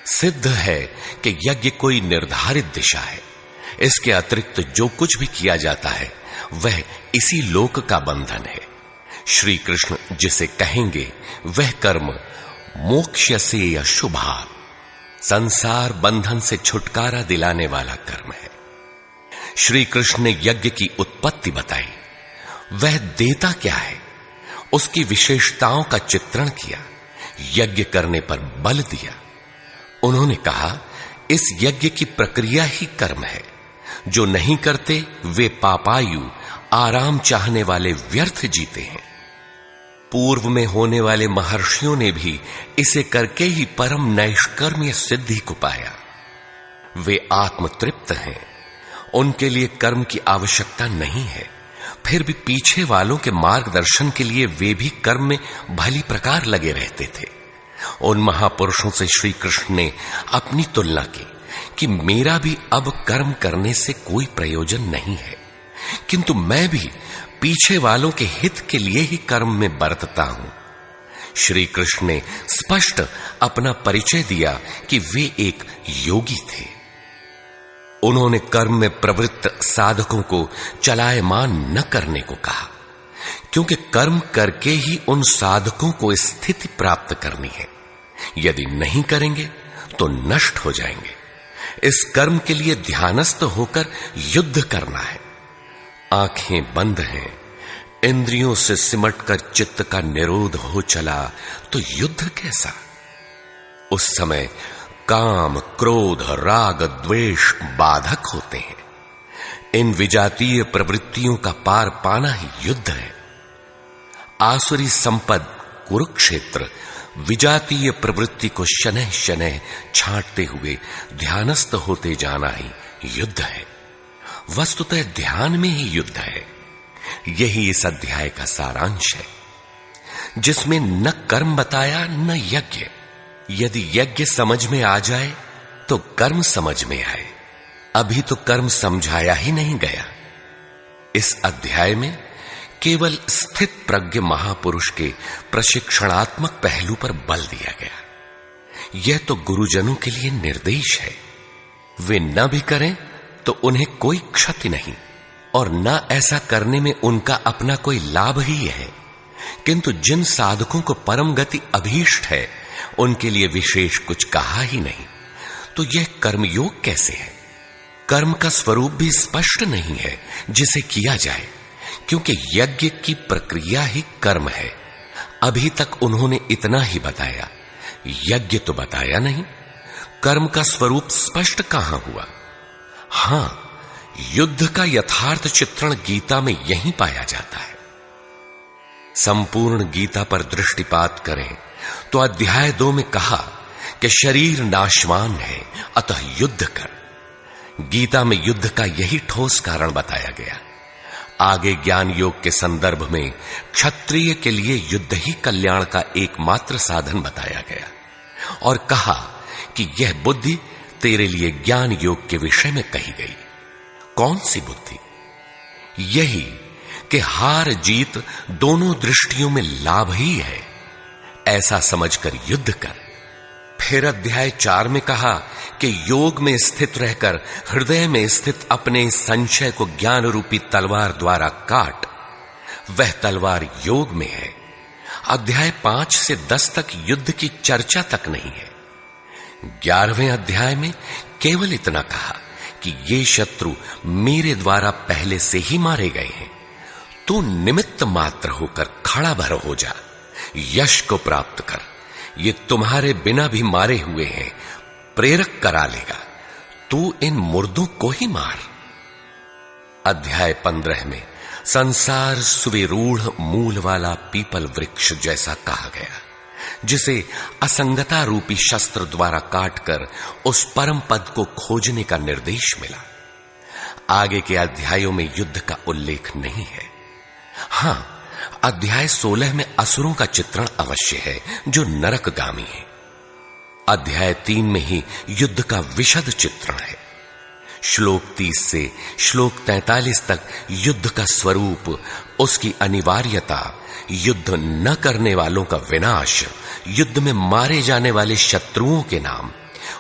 सिद्ध है कि यज्ञ कोई निर्धारित दिशा है। इसके अतिरिक्त जो कुछ भी किया जाता है वह इसी लोक का बंधन है। श्री कृष्ण जिसे कहेंगे वह कर्म मोक्ष से अशुभात्, संसार बंधन से छुटकारा दिलाने वाला कर्म है। श्री कृष्ण ने यज्ञ की उत्पत्ति बताई, वह देता क्या है, उसकी विशेषताओं का चित्रण किया, यज्ञ करने पर बल दिया। उन्होंने कहा इस यज्ञ की प्रक्रिया ही कर्म है। जो नहीं करते वे पापायु, आराम चाहने वाले व्यर्थ जीते हैं। पूर्व में होने वाले महर्षियों ने भी इसे करके ही परम नैष्कर्म्य सिद्धि को पाया। वे आत्मतृप्त हैं, उनके लिए कर्म की आवश्यकता नहीं है। फिर भी पीछे वालों के मार्गदर्शन के लिए वे भी कर्म में भली प्रकार लगे रहते थे। उन महापुरुषों से श्री कृष्ण ने अपनी तुलना की कि मेरा भी अब कर्म करने से कोई प्रयोजन नहीं है, किंतु मैं भी पीछे वालों के हित के लिए ही कर्म में बरतता हूं। श्री कृष्ण ने स्पष्ट अपना परिचय दिया कि वे एक योगी थे। उन्होंने कर्म में प्रवृत्त साधकों को चलायमान न करने को कहा, क्योंकि कर्म करके ही उन साधकों को स्थिति प्राप्त करनी है। यदि नहीं करेंगे तो नष्ट हो जाएंगे। इस कर्म के लिए ध्यानस्थ होकर युद्ध करना है। आंखें बंद हैं, इंद्रियों से सिमटकर चित्त का निरोध हो चला तो युद्ध कैसा। उस समय काम, क्रोध, राग, द्वेष बाधक होते हैं। इन विजातीय प्रवृत्तियों का पार पाना ही युद्ध है। आसुरी संपद कुरुक्षेत्र विजातीय प्रवृत्ति को शनैः शनैः छांटते हुए ध्यानस्थ होते जाना ही युद्ध है। वस्तुतः ध्यान में ही युद्ध है। यही इस अध्याय का सारांश है, जिसमें न कर्म बताया न यज्ञ। यदि यज्ञ समझ में आ जाए तो कर्म समझ में आए। अभी तो कर्म समझाया ही नहीं गया। इस अध्याय में केवल स्थित प्रज्ञ महापुरुष के प्रशिक्षणात्मक पहलू पर बल दिया गया। यह तो गुरुजनों के लिए निर्देश है। वे न भी करें तो उन्हें कोई क्षति नहीं, और न ऐसा करने में उनका अपना कोई लाभ ही है। किंतु जिन साधकों को परम गति अभीष्ट है, उनके लिए विशेष कुछ कहा ही नहीं। तो यह कर्मयोग कैसे है? कर्म का स्वरूप भी स्पष्ट नहीं है जिसे किया जाए, क्योंकि यज्ञ की प्रक्रिया ही कर्म है। अभी तक उन्होंने इतना ही बताया, यज्ञ तो बताया नहीं। कर्म का स्वरूप स्पष्ट कहां हुआ? हां, युद्ध का यथार्थ चित्रण गीता में यहीं पाया जाता है। संपूर्ण गीता पर दृष्टिपात करें तो अध्याय 2 में कहा कि शरीर नाशवान है, अतः युद्ध कर। गीता में युद्ध का यही ठोस कारण बताया गया। आगे ज्ञान योग के संदर्भ में क्षत्रिय के लिए युद्ध ही कल्याण का एकमात्र साधन बताया गया, और कहा कि यह बुद्धि तेरे लिए ज्ञान योग के विषय में कही गई। कौन सी बुद्धि? यही कि हार जीत दोनों दृष्टियों में लाभ ही है, ऐसा समझकर युद्ध कर। फिर अध्याय 4 में कहा कि योग में स्थित रहकर हृदय में स्थित अपने संशय को ज्ञान रूपी तलवार द्वारा काट। वह तलवार योग में है। अध्याय 5 से 10 तक युद्ध की चर्चा तक नहीं है। 11वें अध्याय में केवल इतना कहा कि ये शत्रु मेरे द्वारा पहले से ही मारे गए हैं। तू निमित्त मात्र होकर खड़ा भर हो जा, यश को प्राप्त कर। ये तुम्हारे बिना भी मारे हुए हैं, प्रेरक करा लेगा। तू इन मुर्दों को ही मार। अध्याय 15 में संसार सुविरूढ़ मूल वाला पीपल वृक्ष जैसा कहा गया, जिसे असंगता रूपी शस्त्र द्वारा काटकर उस परम पद को खोजने का निर्देश मिला। आगे के अध्यायों में युद्ध का उल्लेख नहीं है। हां, अध्याय 16 में असुरों का चित्रण अवश्य है, जो नरकगामी है। अध्याय 3 में ही युद्ध का विशद चित्रण है। श्लोक 30 से श्लोक 43 तक युद्ध का स्वरूप, उसकी अनिवार्यता, युद्ध न करने वालों का विनाश, युद्ध में मारे जाने वाले शत्रुओं के नाम,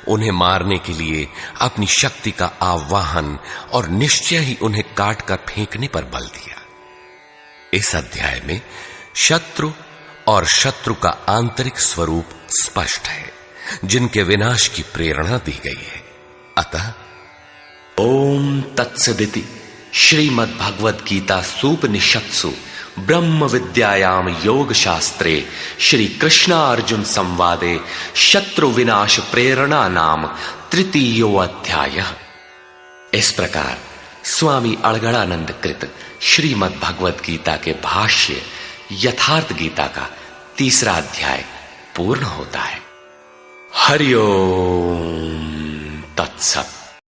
उन्हें मारने के लिए अपनी शक्ति का आह्वान और निश्चय ही उन्हें काटकर फेंकने पर बल दिया। इस अध्याय में शत्रु और शत्रु का आंतरिक स्वरूप स्पष्ट है, जिनके विनाश की प्रेरणा दी गई है। अतः ओम तत्सदिति श्रीमद् भगवद गीता सूपनिषत्सु ब्रह्म विद्यायाम योग शास्त्रे श्री कृष्णार्जुन संवादे शत्रु विनाश प्रेरणा नाम तृतीयो अध्याय। इस प्रकार स्वामी अड़गड़ानंद कृत श्रीमद् भगवद गीता के भाष्य यथार्थ गीता का 3रा अध्याय पूर्ण होता है। हरि ओम तत्सत।